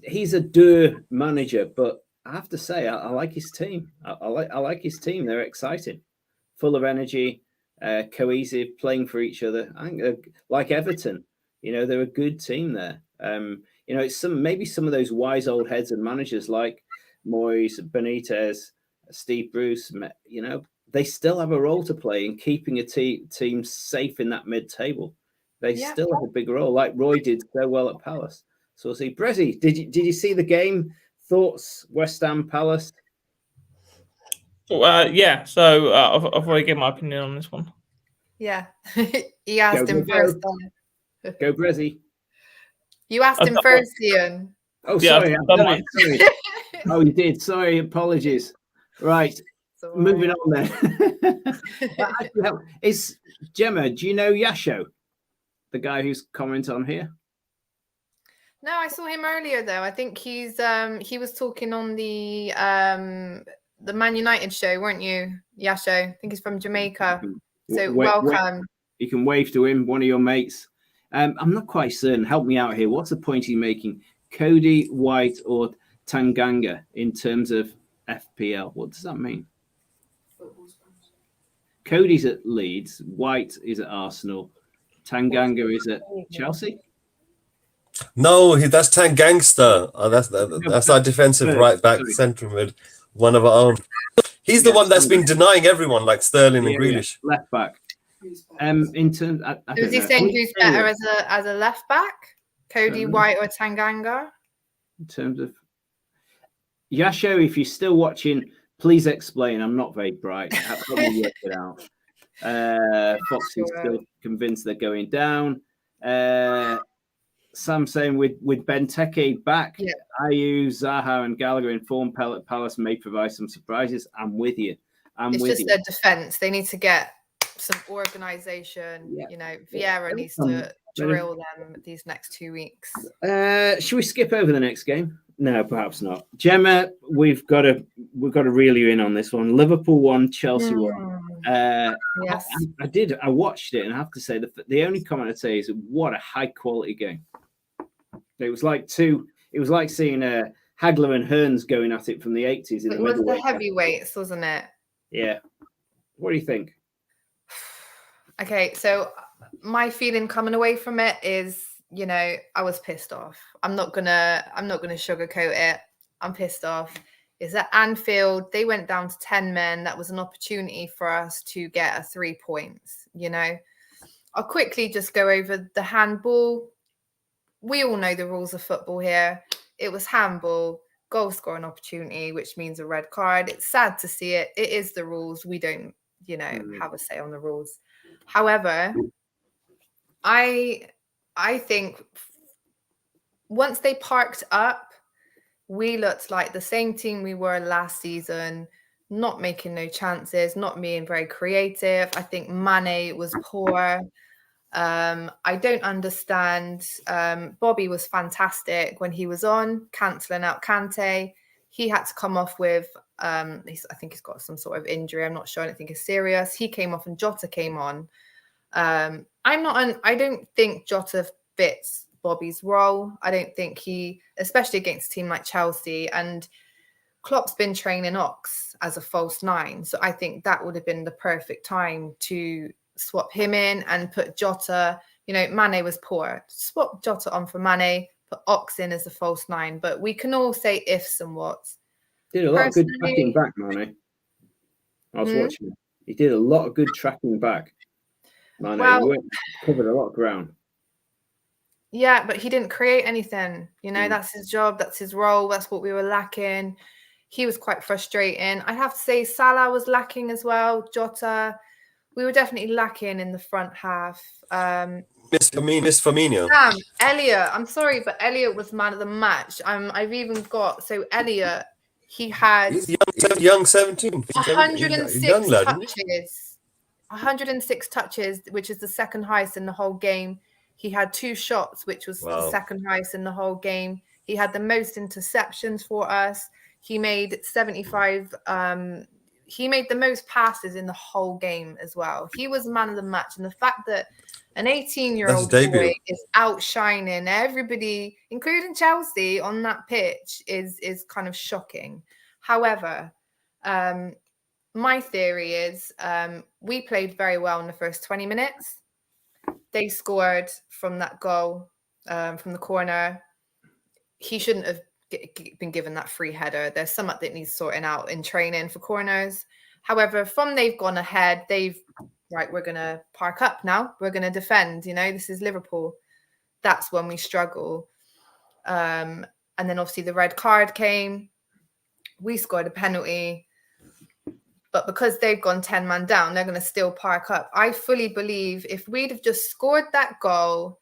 he's a manager, but I have to say, I like his team. I like his team. They're exciting, full of energy, cohesive, playing for each other. I think they're like Everton. They're a good team there. It's maybe some of those wise old heads and managers like Moyes, Benitez, Steve Bruce. They still have a role to play in keeping a team safe in that mid-table. They still have a big role, like Roy did so well at Palace. So we'll see. Brezzy, did you see the game? Thoughts? West Ham Palace. Yeah. So I've already given my opinion on this one. Yeah, he asked him first. Go Brezzy. You asked him first, Ian. Oh, sorry. Sorry. Oh, you did. Sorry. Apologies. Right. Moving on then. Is Gemma? Do you know Yasho, the guy who's commenting on here? No, I saw him earlier though. I think he was talking on the Man United show, weren't you, Yasho? I think he's from Jamaica. So welcome. You can wave to him, one of your mates. I'm not quite certain. Help me out here. What's the point he's making? Cody, White, or Tanganga in terms of FPL? What does that mean? Cody's at Leeds. White is at Arsenal. Tanganga is at Chelsea. No, that's Tangangster. That's our defensive right back centre mid, one of our own. He's the one that's been denying everyone, like Sterling and Grealish. Left back. In terms, is he saying who's better as a left back, Cody, White, or Tanganga? In terms of Yasho, if you're still watching, please explain. I'm not very bright. Help me work it out. Fox is still convinced they're going down. Sam saying with Benteke back, Yeah. Ayew, Zaha, and Gallagher in form, Palace may provide some surprises. I'm with you. It's just their defense. They need to get some organisation. Yeah. You know, Vieira needs to drill them these next 2 weeks. Should we skip over the next game? No, perhaps not. Gemma, we've got to reel you in on this one. Liverpool won, Chelsea won. Yes, I watched it, and I have to say the only comment I'd say is what a high quality game. It was like seeing Hagler and Hearns going at it from the 80s in the was middleweight. the heavyweights, wasn't it? Yeah. What do you think? Okay, so my feeling coming away from it is, you know, I was pissed off. I'm not gonna sugarcoat it. I'm pissed off. Is at Anfield, they went down to 10 men. That was an opportunity for us to get 3 points, you know. I'll quickly just go over the handball. We all know the rules of football here. It was handball, goal scoring opportunity, which means a red card. It's sad to see it. It is the rules. We don't, you know, have a say on the rules. However, I think once they parked up, we looked like the same team we were last season, not making no chances, not being very creative. I think Mane was poor. I don't understand. Bobby was fantastic when he was on, cancelling out Kante. He had to come off with, I think he's got some sort of injury. I'm not sure. I don't think it's serious. He came off and Jota came on. I don't think Jota fits Bobby's role. I don't think especially against a team like Chelsea, and Klopp's been training Ox as a false 9. So I think that would have been the perfect time to swap him in and put Jota. You know, Mane was poor. Swap Jota on for Mane, put Ox in as a false 9. But we can all say ifs and whats. Did a lot of good tracking back, Mane. I was watching it. He did a lot of good tracking back. Mane covered a lot of ground. Yeah, but he didn't create anything. You know, that's his job. That's his role. That's what we were lacking. He was quite frustrating. I have to say Salah was lacking as well. Jota, we were definitely lacking in the front half. Miss Firmino. Elliot, I'm sorry, but Elliot was man of the match. I've even got, so Elliot, he had He's young 17. 106 touches. 106 touches, which is the second highest in the whole game. He had 2 shots, which was the second highest in the whole game. He had the most interceptions for us. He made 75. He made the most passes in the whole game as well. He was man of the match. And the fact that an 18-year-old boy is outshining everybody, including Chelsea, on that pitch is kind of shocking. However, my theory is we played very well in the first 20 minutes. They scored from that goal, from the corner. He shouldn't have been given that free header. There's something that needs sorting out in training for corners. However, from they've gone ahead, we're going to park up now. We're going to defend. You know, this is Liverpool. That's when we struggle. And then obviously the red card came. We scored a penalty. But because they've gone 10 man down, they're going to still park up. I fully believe if we'd have just scored that goal,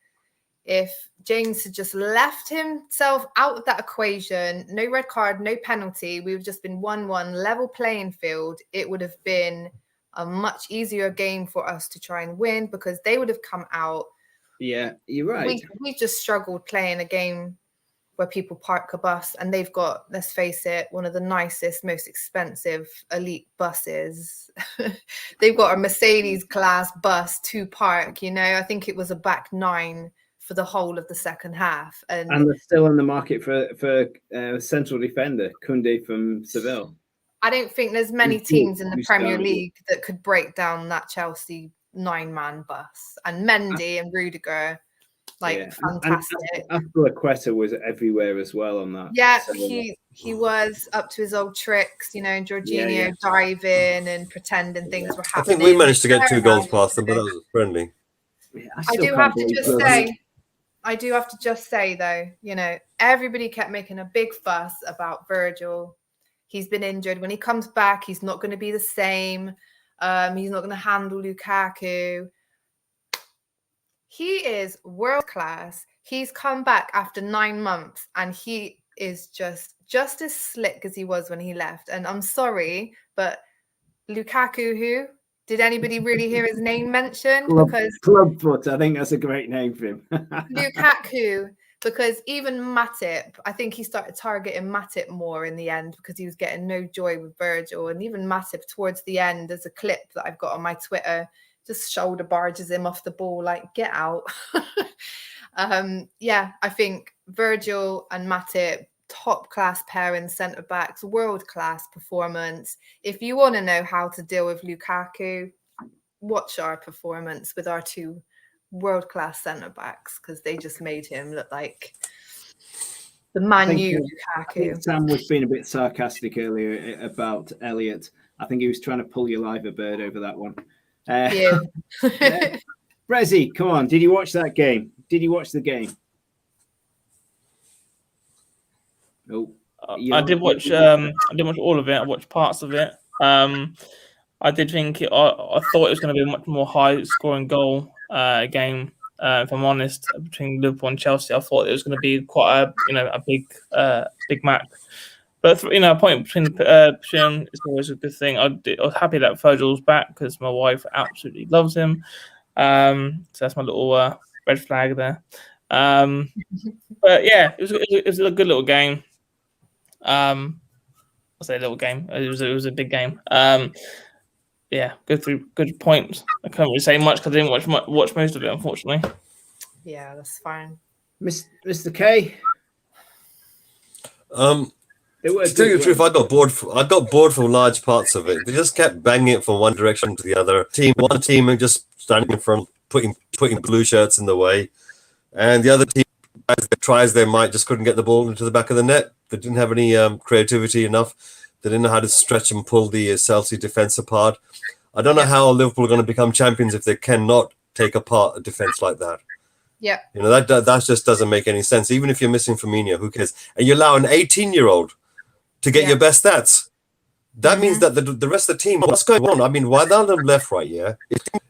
if James had just left himself out of that equation, no red card, no penalty, we would have just been 1-1, level playing field. It would have been a much easier game for us to try and win because they would have come out. Yeah, you're right. We just struggled playing a game where people park a bus, and they've got, let's face it, one of the nicest, most expensive elite buses. They've got a Mercedes class bus to park, you know. I think it was a back 9 for the whole of the second half. And they're still on the market for central defender, Koundé from Seville. I don't think there's many teams in the Premier League that could break down that Chelsea 9-man bus. And Mendy and Rudiger, fantastic. And Aspilicueta was everywhere as well on that. Yeah, so, he was up to his old tricks, you know, Jorginho diving and pretending things were happening. I think we managed to get 2 goals past them, but that was friendly. Yeah, I do have to just say, though, you know, everybody kept making a big fuss about Virgil. He's been injured. When he comes back, he's not going to be the same. He's not going to handle Lukaku. He is world class. He's come back after 9 months and he is just as slick as he was when he left. And I'm sorry, but Lukaku, who? Did anybody really hear his name mentioned? Clubfoot, I think that's a great name for him. Lukaku, because even Matip, I think he started targeting Matip more in the end because he was getting no joy with Virgil. And even Matip towards the end, there's a clip that I've got on my Twitter, just shoulder barges him off the ball, like, get out. Yeah, I think Virgil and Matip, top class pairing, centre backs, world class performance. If you want to know how to deal with Lukaku, watch our performance with our 2 world class centre backs, because they just made him look like the Man U Lukaku. I think Sam was being a bit sarcastic earlier about Elliot. I think he was trying to pull your liver bird over that one. Yeah. Brezzy, come on. Did you watch that game? Did you watch the game? Oh, I did watch all of it. I watched parts of it. I did think I thought it was going to be a much more high scoring goal game. If I'm honest, between Liverpool and Chelsea, I thought it was going to be quite a big match. But a point between is always a good thing. I was happy that Virgil's back because my wife absolutely loves him. So that's my little red flag there. But yeah, it was a good little game. I'll say a little game. It was a big game. Yeah, good points. I can't really say much because I didn't watch most of it, unfortunately. Yeah, that's fine. Mr. K. To tell you the truth, I got bored from large parts of it. They just kept banging it from one direction to the other. One team and just standing in front, putting blue shirts in the way, and the other team, as they tries their might, just couldn't get the ball into the back of the net. They didn't have any creativity enough. They didn't know how to stretch and pull the Chelsea defense apart. I don't know how Liverpool are going to become champions if they cannot take apart a defense like that. Yeah, that just doesn't make any sense. Even if you're missing Firmino, who cares? And you allow an 18-year-old to get your best stats. That means that the rest of the team, what's going on? I mean, why not them left, right? Yeah,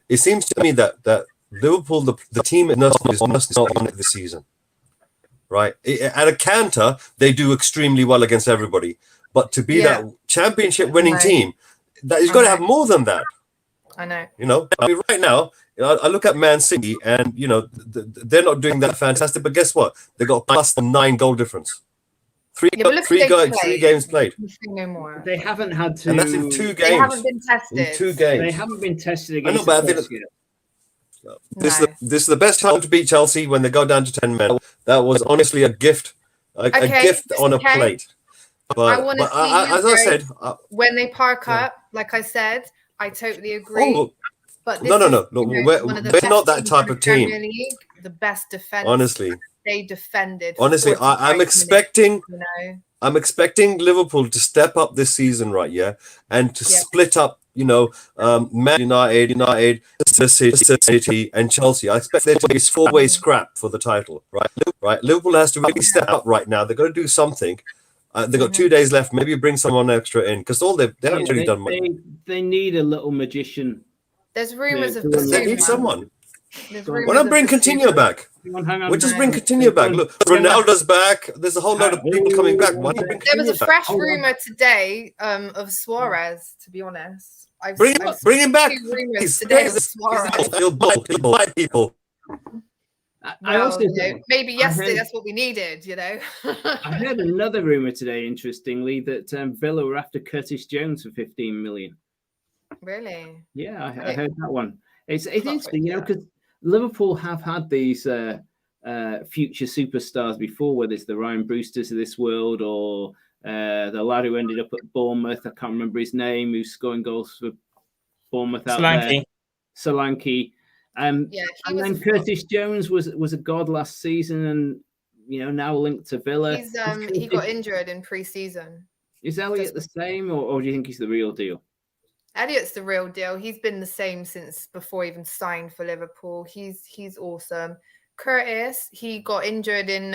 it seems to me that Liverpool, the team is not on it this season, right? At a counter, they do extremely well against everybody, but to be that championship-winning team, that you've got to have more than that. I know. I mean, right now, I look at Man City, and they're not doing that fantastic. But guess what? They got plus 9 goal difference. Three games played. No more. They haven't had to. And that's in 2 games. They haven't been tested. In 2 games. They haven't been tested against. I know, but I think this is the best time to beat Chelsea when they go down to 10 men. That was honestly a gift, a gift on a plate. But, I want to see as I said, when they park up, like I said, I totally agree. Oh, but no. Look, we're not that type of team. League, the best defense. Honestly, they defended. Honestly, I'm expecting. I'm expecting Liverpool to step up this season, right? Yeah, and to split up. Man United, City, and Chelsea. I expect there to be a 4-way scrap for the title, right? Right. Liverpool has to really step up right now. They've got to do something. They've got 2 days left. Maybe bring someone extra in because they haven't really done much. They need a little magician. There's rumours of they need someone. Why not bring Coutinho back? We'll just bring Coutinho back. Look, Ronaldo's back. There's a whole lot of people coming back. Why not bring Coutinho There was a fresh back? rumour today of Suarez, to be honest. Bring him back. Rumours today of Suarez. People. I also maybe yesterday that's what we needed, I heard another rumor today, interestingly, that Villa were after Curtis Jones for 15 million. Really? Yeah, I heard that one. It's interesting, because Liverpool have had these future superstars before, whether it's the Ryan Brewsters of this world or the lad who ended up at Bournemouth. I can't remember his name, who's scoring goals for Bournemouth out there. Solanke. And then Curtis Jones was a god last season, and now linked to Villa. He got injured in pre-season. Is Elliot the same, or do you think he's the real deal? Elliot's the real deal. He's been the same since before he even signed for Liverpool. He's awesome. Curtis, he got injured in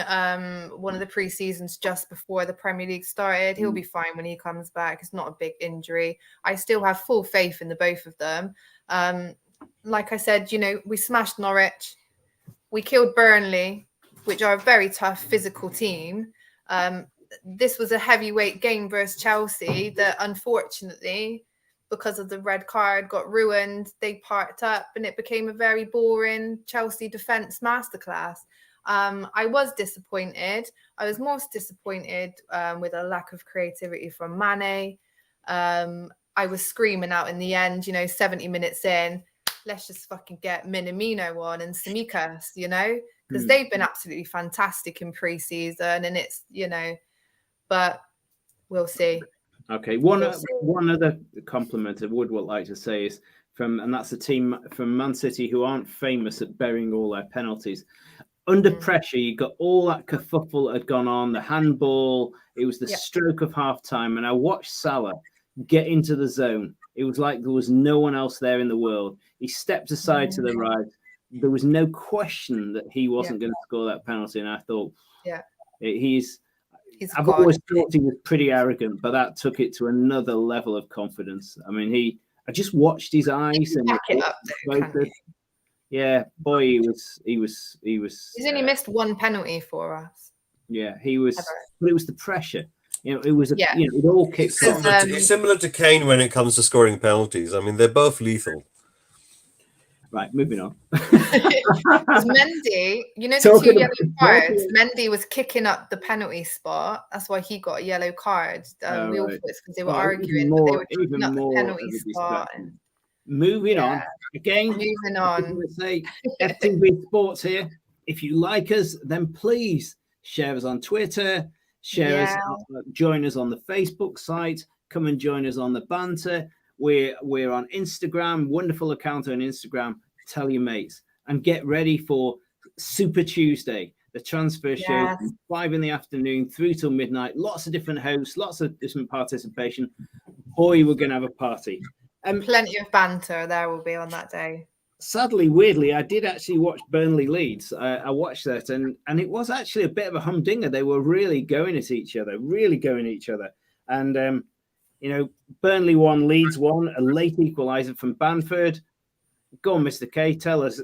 one of the pre-seasons just before the Premier League started. He'll be fine when he comes back. It's not a big injury. I still have full faith in the both of them. Like I said, we smashed Norwich. we killed Burnley, which are a very tough physical team. This was a heavyweight game versus Chelsea that unfortunately, because of the red card, got ruined. They parked up and it became a very boring Chelsea defence masterclass. I was disappointed. I was most disappointed with a lack of creativity from Mane. I was screaming out in the end, 70 minutes in, let's just fucking get Minamino on and Tsimikas, because they've been absolutely fantastic in pre-season, and it's, but we'll see. Okay, one other compliment I would like to say is and that's a team from Man City who aren't famous at burying all their penalties. Under pressure, you got all that kerfuffle had gone on, the handball, it was the stroke of half-time, and I watched Salah get into the zone. It was like there was no one else there in the world. He stepped aside to the right. There was no question that he wasn't going to score that penalty, and I thought, I've always thought he was pretty arrogant, but that took it to another level of confidence. I mean, I just watched his eyes and back it up though, yeah, boy, he was. He's only missed one penalty for us. Yeah, he was. But it was the pressure. It was it all kicked. It's similar to Kane when it comes to scoring penalties. I mean, they're both lethal. Right, moving on. Mendy, the 2 yellow cards. Mendy was kicking up the penalty spot. That's why he got a yellow card. We all thought it's because they were arguing, but they were kicking up the penalty spot. Moving on. Again, moving on. Say FTB Sports here. If you like us, then please share us on Twitter. Share us. Join us on the Facebook site. Come and join us on the banter. We're on Instagram. Wonderful account on Instagram. Tell your mates and get ready for Super Tuesday, the transfer show from 5 p.m. through till midnight. Lots of different hosts, lots of different participation. Boy, we're going to have a party. Plenty of banter there will be on that day. Sadly, weirdly, I did actually watch Burnley Leeds. I watched that, and it was actually a bit of a humdinger. They were really going at each other. And, Burnley won, Leeds won, a late equaliser from Bamford. Go on, Mr. K, tell us.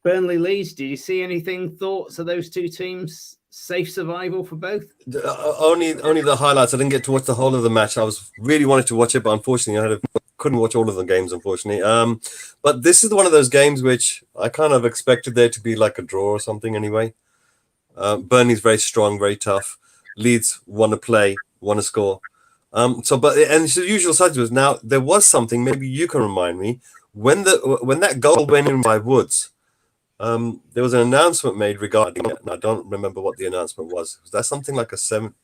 Burnley Leeds, did you see anything? Thoughts of those two teams? Safe survival for both? Only the highlights. I didn't get to watch the whole of the match. I was really wanted to watch it, but unfortunately, couldn't watch all of the games, unfortunately. But this is one of those games which I kind of expected there to be like a draw or something anyway. Burnley's very strong, very tough. Leeds want to play, want to score. And it's the usual suspects. Now there was something. Maybe you can remind me when that goal went in by Woods. There was an announcement made regarding it, and I don't remember what the announcement was. Was that something like some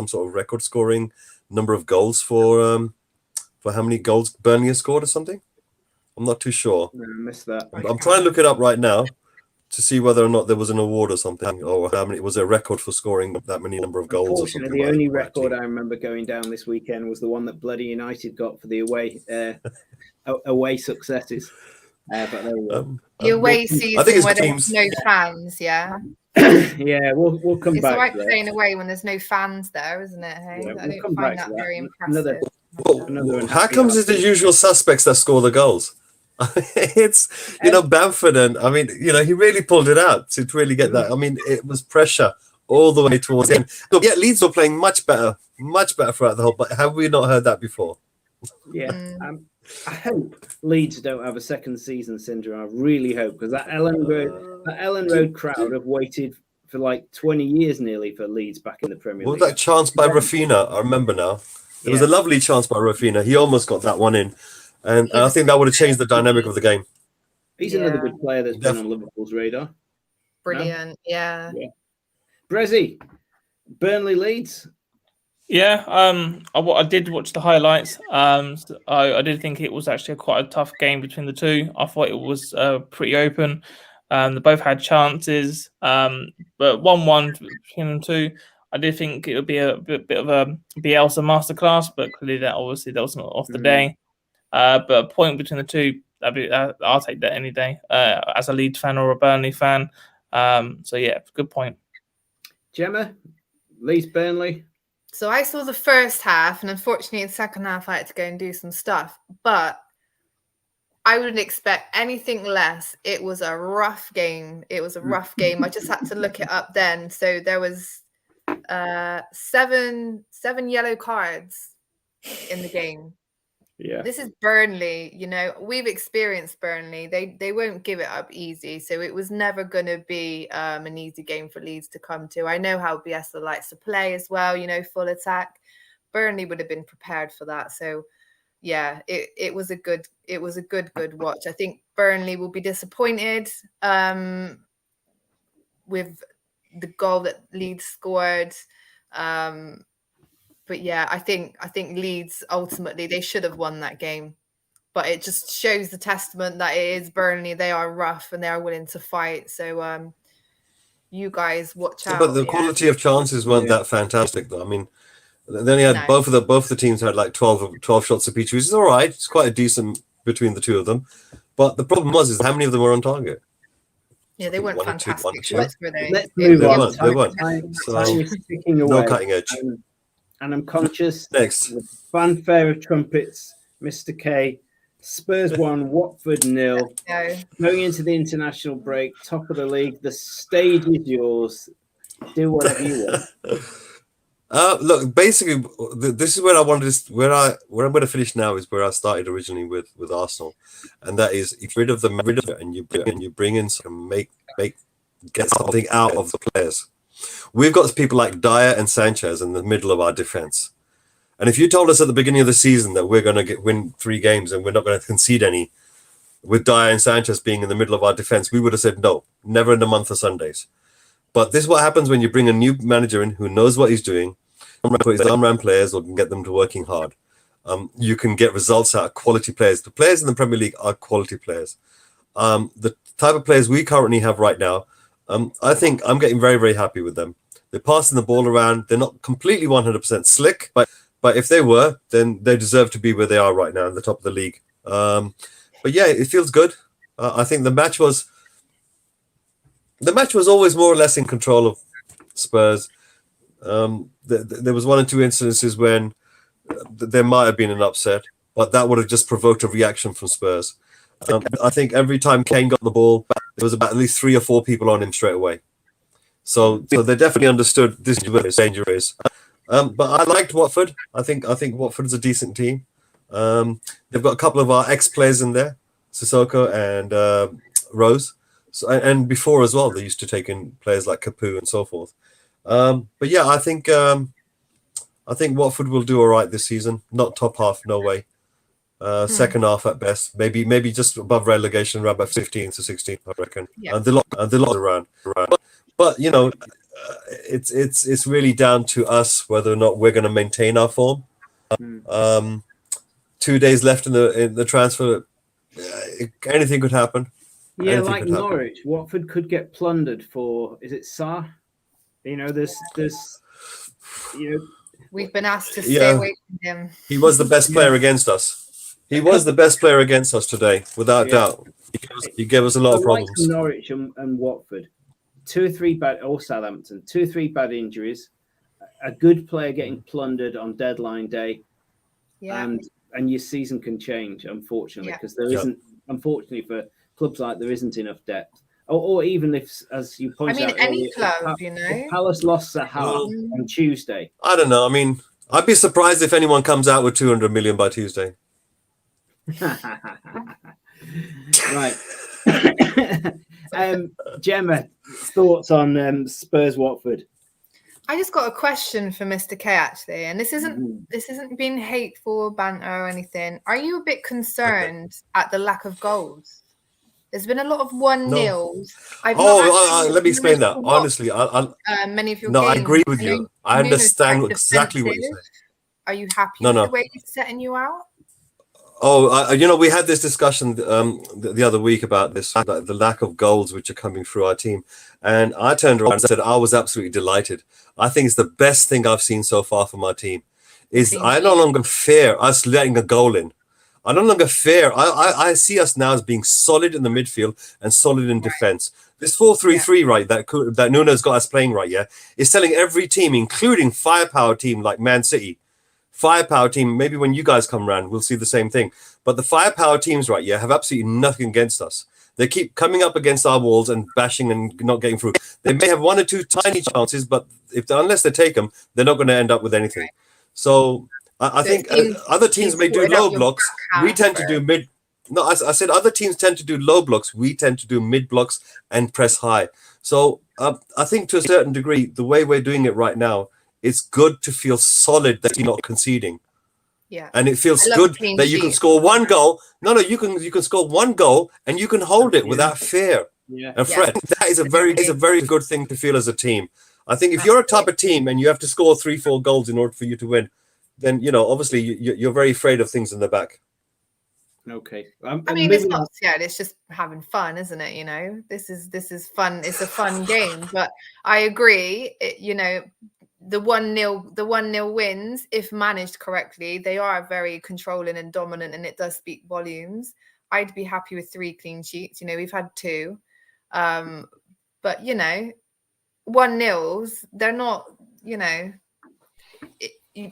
sort of record scoring number of goals for how many goals Burnley has scored or something? I'm not too sure. I missed that. I'm trying to look it up right now to see whether or not there was an award or something, or how many was a record for scoring that many number of goals or something. The only record I remember going down this weekend was the one that Bloody United got for the away successes. But there we go. The away season where there's no fans, yeah, we'll come back. It's all right playing away when there's no fans there, isn't it? Hey, yeah, I don't find that very impressive. How comes it's the usual suspects that score the goals? It's Bamford, and I mean he really pulled it out to really get that. I mean, it was pressure all the way towards the end. Look, Leeds were playing much better throughout the whole. But have we not heard that before? Yeah. I hope Leeds don't have a second season syndrome. I really hope, because that Ellen Road crowd have waited for like 20 years nearly for Leeds back in the Premier League. What was that chance by Rafinha? I remember now. It was a lovely chance by Rafinha. He almost got that one in. And I think that would have changed the dynamic of the game. He's another good player that's been on Liverpool's radar. Brilliant, no? Yeah. Brezzy, Burnley Leeds. Yeah, I did watch the highlights. I did think it was actually quite a tough game between the two. I thought it was pretty open. They both had chances, but 1-1 between them two. I did think it would be a bit of a Bielsa masterclass, but clearly that was not off the day. But a point between the two, I'll take that any day as a Leeds fan or a Burnley fan. So yeah, good point. Gemma, Leeds Burnley. So I saw the first half, and unfortunately the second half I had to go and do some stuff. But I wouldn't expect anything less. It was a rough game. I just had to look it up then. So there was seven yellow cards in the game. Yeah. This is Burnley, we've experienced Burnley. They won't give it up easy. So it was never going to be an easy game for Leeds to come to. I know how Bielsa likes to play as well, full attack. Burnley would have been prepared for that. So yeah, it was a good watch. I think Burnley will be disappointed with the goal that Leeds scored. But yeah, I think Leeds ultimately they should have won that game. But it just shows the testament that it is Burnley. They are rough and they are willing to fight. So you guys watch out. But the quality of chances weren't that fantastic, though. I mean, they only had both of the teams had like 12 shots apiece, which is all right. It's quite a decent between the two of them. But the problem is how many of them were on target? Yeah, they weren't fantastic Let's were they? move on. They weren't. So, no cutting edge. And I'm conscious. Next. With fanfare of trumpets, Mr. K. Spurs 1, Watford 0. Going into the international break, top of the league. The stage is yours. Do whatever you want. Look, basically, this is where I wanted to. Where I'm going to finish now is where I started originally with Arsenal, and that is if rid of it, and you bring in some get something out of the players. We've got people like Dyer and Sanchez in the middle of our defense. And if you told us at the beginning of the season that we're going to win 3 games and we're not going to concede any, with Dyer and Sanchez being in the middle of our defense, we would have said no, never in the month of Sundays. But this is what happens when you bring a new manager in who knows what he's doing, put his on-ramp players or can get them to working hard. You can get results out of quality players. The players in the Premier League are quality players. The type of players we currently have right now, I think I'm getting very, very happy with them. They're passing the ball around. They're not completely 100% slick, but if they were, then they deserve to be where they are right now in the top of the league. But yeah, it feels good. I think the match was always more or less in control of Spurs. There was 1 or 2 incidences when there might have been an upset, but that would have just provoked a reaction from Spurs. I think every time Kane got the ball, there was about at least 3 or 4 people on him straight away. So they definitely understood this is where the danger is. But I liked Watford. I think Watford is a decent team. They've got a couple of our ex-players in there, Sissoko and Rose. So, and before as well, they used to take in players like Capu and so forth. But yeah, I think Watford will do all right this season. Not top half, no way. Second half at best, maybe just above relegation, around about 15th to 16th, I reckon. Yeah. And the lot around. But it's really down to us whether or not we're going to maintain our form. 2 days left in the transfer. Anything could happen. Yeah, anything like Norwich, Watford could get plundered for. Is it Sarr? There's. We've been asked to stay away from him. He was the best player against us. He was the best player against us today, without doubt. He gave us a lot of problems. Like Norwich and Watford, 2 or 3 bad, or Southampton, 2 or 3 bad injuries, a good player getting plundered on deadline day, and your season can change, unfortunately, because there isn't. Unfortunately for clubs like there isn't enough depth, or even if, as you pointed out, any club, if Palace lost Zaha on Tuesday. I don't know. I mean, I'd be surprised if anyone comes out with 200 million by Tuesday. Right. Gemma, thoughts on Spurs Watford? I just got a question for Mr. K actually, and this isn't being hateful or banter or anything. Are you a bit concerned at the lack of goals? There's been a lot of 1-0s. Let me explain that. Honestly, many of your games. I agree with you. I understand exactly what you're saying. Are you happy with the way he's setting you out? We had this discussion the other week about this, the lack of goals which are coming through our team. And I turned around and said I was absolutely delighted. I think it's the best thing I've seen so far from our team. I no longer fear us letting a goal in. I no longer fear. I see us now as being solid in the midfield and solid in defense. This 4-3-3, right, that Nuno's got us playing right, is telling every team, including firepower team like Man City, firepower team, maybe when you guys come around, we'll see the same thing. But the firepower teams right here have absolutely nothing against us. They keep coming up against our walls and bashing and not getting through. They may have one or two tiny chances, but unless they take them, they're not going to end up with anything. So I think other teams may do low blocks. We tend to do mid. No, I said other teams tend to do low blocks. We tend to do mid blocks and press high. So I think to a certain degree, the way we're doing it right now, it's good to feel solid that you're not conceding. Yeah. And it feels good that you can score one goal. No, you can score one goal and you can hold it without fear and fret. That is a very good thing to feel as a team. I think if you're a type of team and you have to score 3-4 goals in order for you to win, then obviously you're very afraid of things in the back. Okay. I mean, it's not scared. It's just having fun, isn't it? This is fun. It's a fun game. But I agree. The 1-0 wins, if managed correctly, they are very controlling and dominant, and it does speak volumes. I'd be happy with 3 clean sheets. We've had 2, but 1-0s, they're not.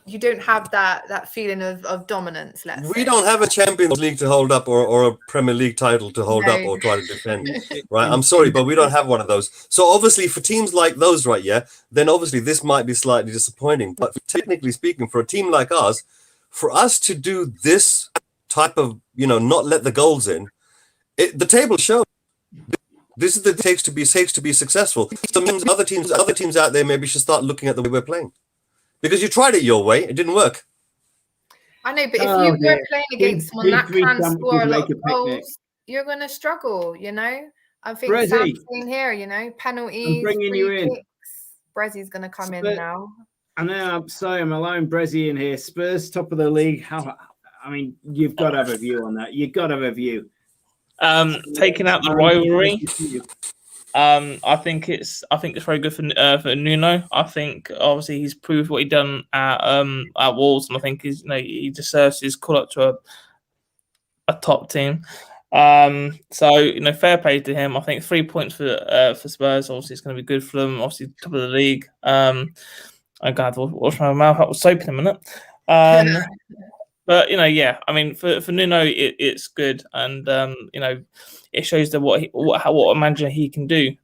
You don't have that feeling of dominance. We don't have a Champions League to hold up or a Premier League title to hold up or try to defend, right? I'm sorry, but we don't have one of those. So obviously for teams like those, right, then obviously this might be slightly disappointing. But technically speaking, for a team like ours, for us to do this type of, not let the goals in, the table shows. This is the takes to be successful. Sometimes other teams out there maybe should start looking at the way we're playing. Because you tried it your way, it didn't work. I know, but if you were playing against someone that can score a lot of goals, you're going to struggle, I think Sam's in here, penalties, free kicks. Brezi's going to come in now. I know, I'm sorry, I'm allowing Brezi in here. Spurs, top of the league. You've got to have a view on that. You've got to have a view. Taking out the rivalry. I think it's very good for Nuno. I think obviously he's proved what he done at Wolves, and I think he deserves his call up to a top team. So fair play to him. I think 3 points for Spurs. Obviously, it's going to be good for them. Obviously, top of the league. I got to wash my mouth out with soap in a minute. But for Nuno, it's good, and it shows that what a manager he can do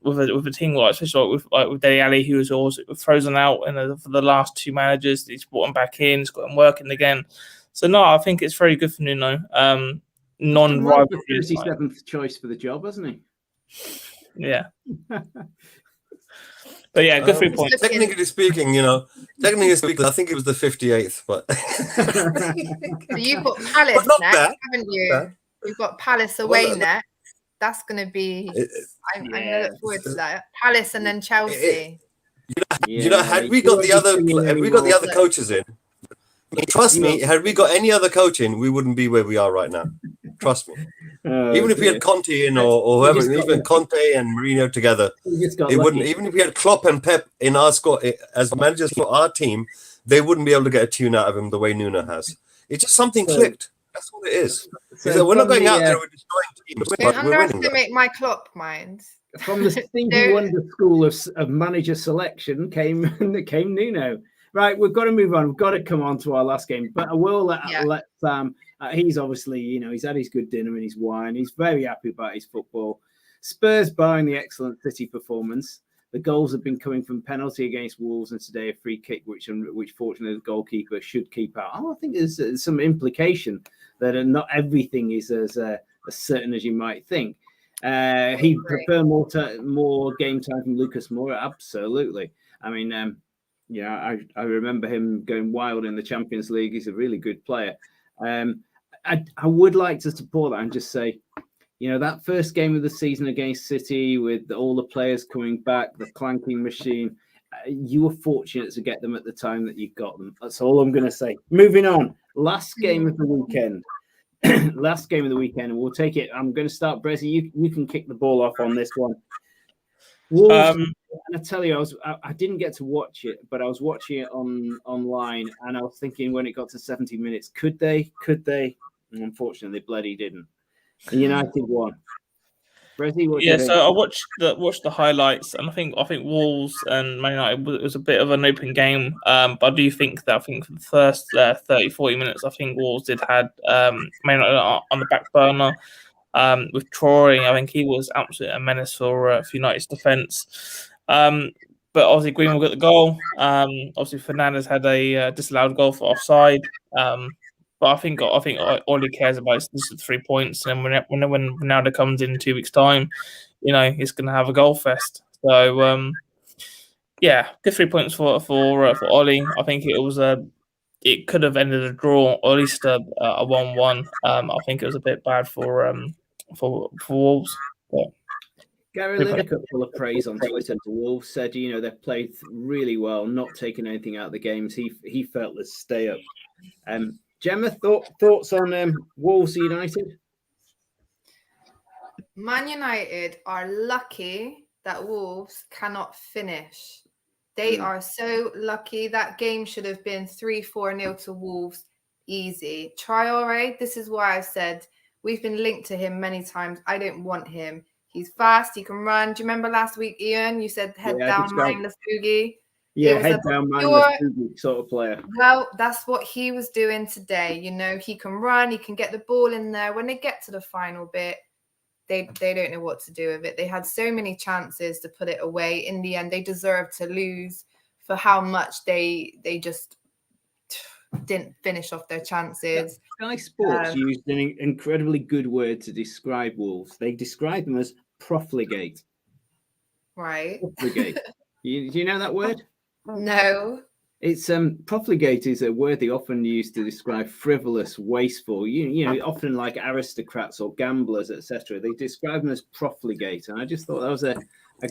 with a team especially with Dele Alli, who was always frozen out for the last 2 managers. He's brought him back in, he's got him working again. So no, I think it's very good for Nuno. Non-rival, 37th choice for the job, hasn't he? Yeah. But yeah, good 3 points. Technically speaking, I think it was the 58th, but so you've got Palace next, haven't you? You've got Palace away next. That's going to be. I'm going to look forward to that. Palace and then Chelsea. Had we got the other coaches in, trust me, had we got any other coach in, we wouldn't be where we are right now. Trust me. Even if we had Conte in or whoever, even Conte and Mourinho together, it wouldn't. Even if we had Klopp and Pep in our squad as managers for our team, they wouldn't be able to get a tune out of him the way Nuno has. It's just something clicked. That's all it is. We're not going out there and destroying teams. Don't underestimate my Klopp mind. From the Stevie Wonder school of manager selection came Nuno. Right, we've got to move on. We've got to come on to our last game. But I will let Sam. He's obviously, he's had his good dinner and his wine. He's very happy about his football. Spurs, barring the excellent City performance, the goals have been coming from penalty against Wolves and today a free kick, which fortunately the goalkeeper should keep out. I think there's some implication that not everything is as certain as you might think. He'd prefer more game time from Lucas Moura. Absolutely. I mean, I remember him going wild in the Champions League. He's a really good player. I would like to support that and just say, that first game of the season against City with all the players coming back, the clanking machine, you were fortunate to get them at the time that you got them. That's all I'm going to say. Moving on. Last game of the weekend. And we'll take it. I'm going to start, Brezzy. You can kick the ball off on this one. Wolves, and I tell you, I didn't get to watch it, but I was watching it online, and I was thinking when it got to 70 minutes, could they? And unfortunately, they bloody didn't. And United won. Resi, what do Yeah, you think? so I watched the highlights, and I think Wolves and Man United was a bit of an open game. But I do think that for the first 30, 40 minutes, I think Wolves had Man United on the back burner. With Troy, I think he was absolutely a menace for United's defence. But obviously Greenwood got the goal. Obviously Fernandes had a disallowed goal for offside. But I think all he cares about is the 3 points, and when Ronaldo comes in 2 weeks' time, he's going to have a goal fest. So yeah, good 3 points for Ollie. I think it could have ended a draw or at least a 1-1. I think it was a bit bad for Wolves. But Gary Lineker, full of praise on Twitter to Wolves, said, they've played really well, not taking anything out of the games. He felt the stay up. Gemma, thoughts on Wolves United? Man United are lucky that Wolves cannot finish. They are so lucky. That game should have been 3-4-0 to Wolves. Easy. Traore, this is why I said we've been linked to him many times. I don't want him. He's fast. He can run. Do you remember last week, Ian? You said head down, mindless boogie. Yeah, head down, mindless boogie sort of player. Well, that's what he was doing today. He can run. He can get the ball in there. When they get to the final bit, they don't know what to do with it. They had so many chances to put it away. In the end, they deserved to lose for how much they just didn't finish off their chances. Sky Sports used an incredibly good word to describe Wolves. They described them as profligate. Right. Profligate. Do you know that word? No. It's profligate is a word they often use to describe frivolous, wasteful. Often like aristocrats or gamblers, etc. They describe them as profligate, and I just thought that was a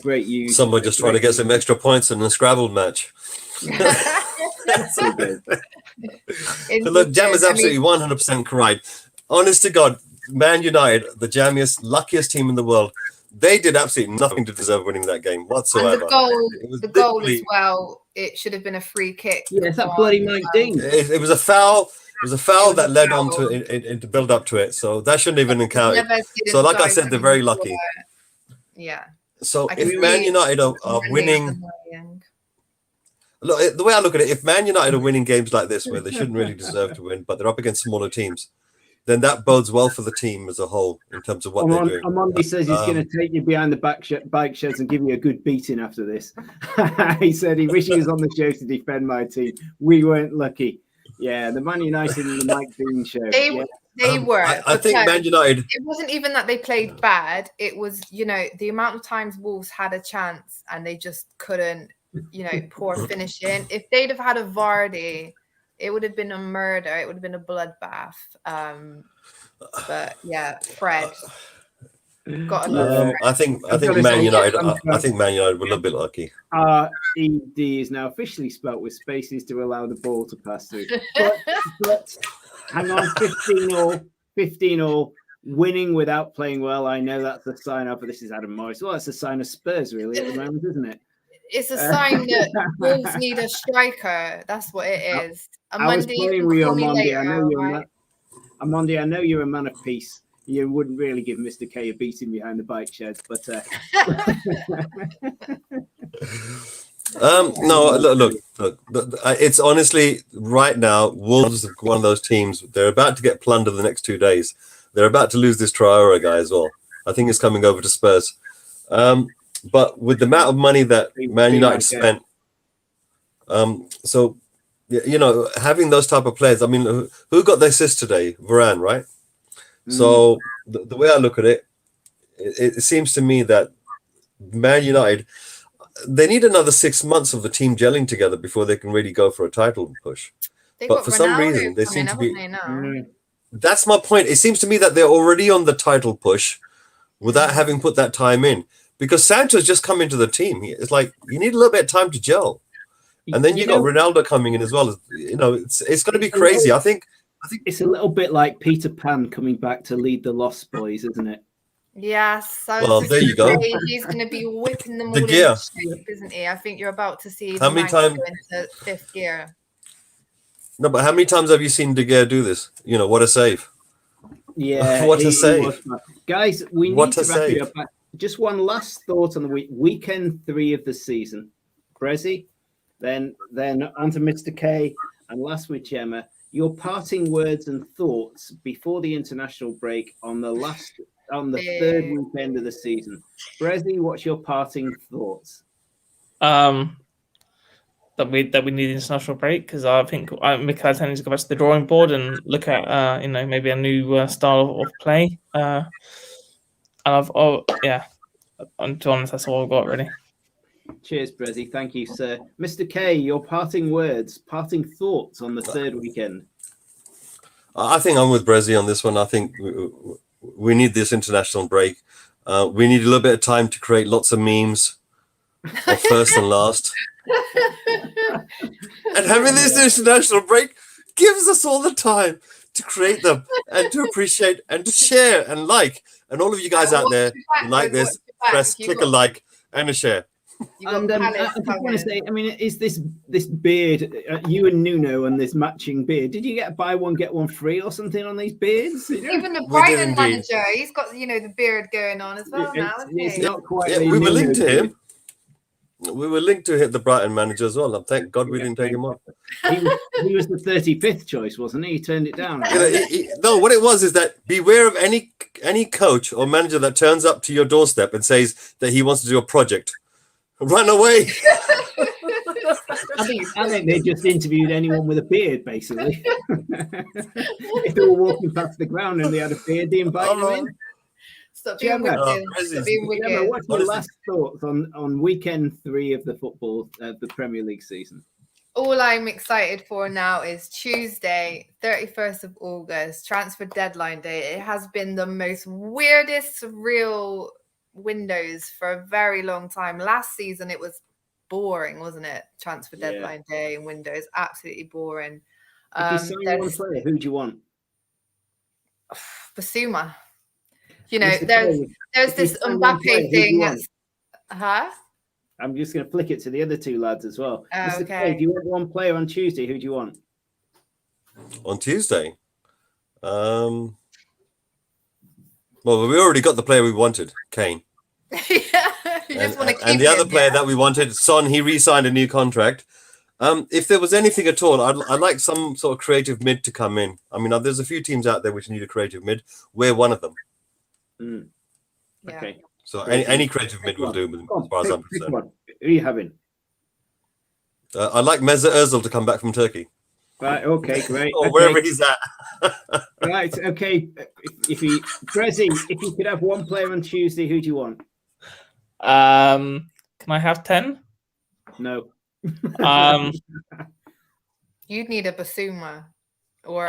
great use. Someone just trying to get some extra points in a Scrabble match. So good. But look, Jam is absolutely 100% correct. Honest to God, Man United, the jammiest, luckiest team in the world, they did absolutely nothing to deserve winning that game whatsoever. And the goal as well, it should have been a free kick. Yeah, it's that bloody Mike Dean. It was a foul. It was a foul that led on to build up to it. So that shouldn't even encounter. So like I said, they're very lucky. Yeah. So if Man United are winning, look, the way I look at it, if Man United are winning games like this where they shouldn't really deserve to win, but they're up against smaller teams, then that bodes well for the team as a whole in terms of what they're doing. Amondi says he's going to take you behind the bike sheds and give you a good beating after this. He said he wishes he was on the show to defend my team. We weren't lucky. Yeah, the Man United and the Mike Dean show. They were. I think Man United. It wasn't even that they played bad. It was, the amount of times Wolves had a chance and they just couldn't, poor finishing. If they'd have had a Vardy, it would have been a murder. It would have been a bloodbath. But yeah, Fred. I think Man United. I think Man United were a little bit lucky. ED is now officially spelt with spaces to allow the ball to pass through. But hang on, 15-all, winning without playing well. I know that's a sign of. This is Adam Morris. Well, it's a sign of Spurs, really, at the moment, isn't it? It's a sign that Wolves need a striker. That's what it is. I was playing with you, Amondi. I know you're a man of peace. You wouldn't really give Mr. K a beating behind the bike sheds, but no, look. It's honestly right now. Wolves are one of those teams. They're about to get plundered the next 2 days. They're about to lose this Traore guy as well. I think it's coming over to Spurs. But with the amount of money that Man United spent, so having those type of players. I mean, who got the assist today? Varane, right? So the way I look at it, it seems to me that Man United, they need another 6 months of the team gelling together before they can really go for a title push. But for some reason, they seem to be. That's my point. It seems to me that they're already on the title push without having put that time in. Because Sancho's just come into the team. It's like you need a little bit of time to gel. And then you got Ronaldo coming in as well. It's going to be crazy. I think it's a little bit like Peter Pan coming back to lead the Lost Boys, isn't it? Yes. Well, there you go. He's going to be whipping them all into shape, isn't he? I think you're about to see how many times go into fifth gear. No, but how many times have you seen De Gea do this? What a save! Yeah, what a save, guys. We need to wrap it up. just one last thought on the weekend 3 of the season. Brezzy, then on to Mr. K, and last with Gemma. Your parting words and thoughts before the international break on the third weekend of the season. Brezzy, what's your parting thoughts? That we need an international break, because I think Mikel Arteta needs to go back to the drawing board and look at maybe a new style of play. And to be honest, that's all I've got really. Cheers, Brezzy. Thank you, sir. Mr. K, your parting words, parting thoughts on the third weekend. I think I'm with Brezzy on this one. I think we need this international break. We need a little bit of time to create lots of memes of first and last. And having this international break gives us all the time to create them and to appreciate and to share and like. And all of you guys out there who like this, click a like and a share. And I just want to say, I mean, is this beard, you and Nuno and this matching beard, did you get buy one, get one free or something on these beards? Even the Brighton manager, he's got, the beard going on as well now, isn't he? It's not quite. Yeah, we were linked to him. We were linked to hit the Brighton manager as well. Thank God we didn't take him off. He was the 35th choice, wasn't he? He turned it down. No, what it was is that beware of any coach or manager that turns up to your doorstep and says that he wants to do a project. Run away. I think they just interviewed anyone with a beard, basically. If they were walking past the ground and they had a beard, they invited them in. Stop being wicked. Gemma, what's your last thoughts on weekend 3 of the the Premier League season? All I'm excited for now is Tuesday, 31st of August, transfer deadline day. It has been the most weirdest, surreal windows for a very long time. Last season, it was boring, wasn't it? Transfer deadline day and windows, absolutely boring. If you sign one player, who do you want? Basuma. There's this Mbappe thing. I'm just going to flick it to the other two lads as well. Mr. Okay. K, do you want one player on Tuesday? Who do you want? On Tuesday? Well, we already got the player we wanted, Kane. And the other player that we wanted, Son, he re-signed a new contract. If there was anything at all, I'd like some sort of creative mid to come in. I mean, there's a few teams out there which need a creative mid. We're one of them. Okay. So any creative mid will do, as far as I'm concerned. Who are you having? I'd like Mesut Ozil to come back from Turkey. Right. Okay. Great. Or wherever he's at. Right. Okay. Brezzy, if you could have one player on Tuesday, who do you want? Can I have 10? No. You'd need a Basuma or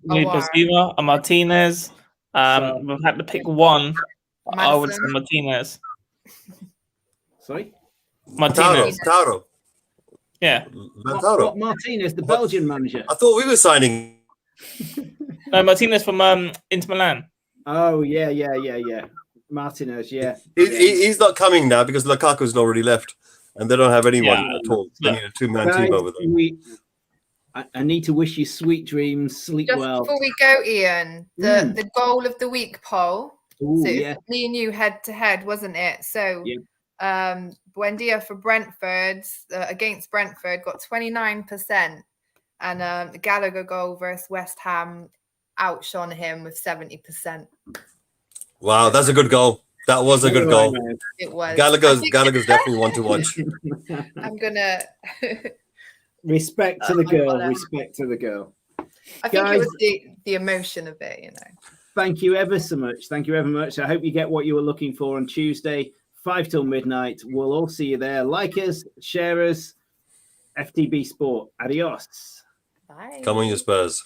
Basuma, a Martinez. We've had to pick one. Madison. I would say Martinez. Sorry? Martinez. Taro. Yeah. What Martinez, the Belgian manager? I thought we were signing. No, Martinez from Inter Milan. Oh, yeah. Martinez, yeah. He's not coming now because Lukaku's already left and they don't have anyone at all. They need a two-man team over there. I need to wish you sweet dreams, sleep Just well. Before we go, Ian, the goal of the week poll. Ooh, so yeah. Me and you head to head, wasn't it? So Buendia for Brentford against Brentford got 29%, and Gallagher goal versus West Ham outshone him with 70%. Wow, that's a good goal. That was a good goal. It was. Gallagher's definitely one to watch. I'm gonna respect to the girl. Respect to the girl. I think it was the emotion of it, Thank you ever so much. Thank you ever much. I hope you get what you were looking for on Tuesday, 5 till midnight. We'll all see you there. Like us, share us. FTB Sport. Adios. Bye. Come on, you Spurs.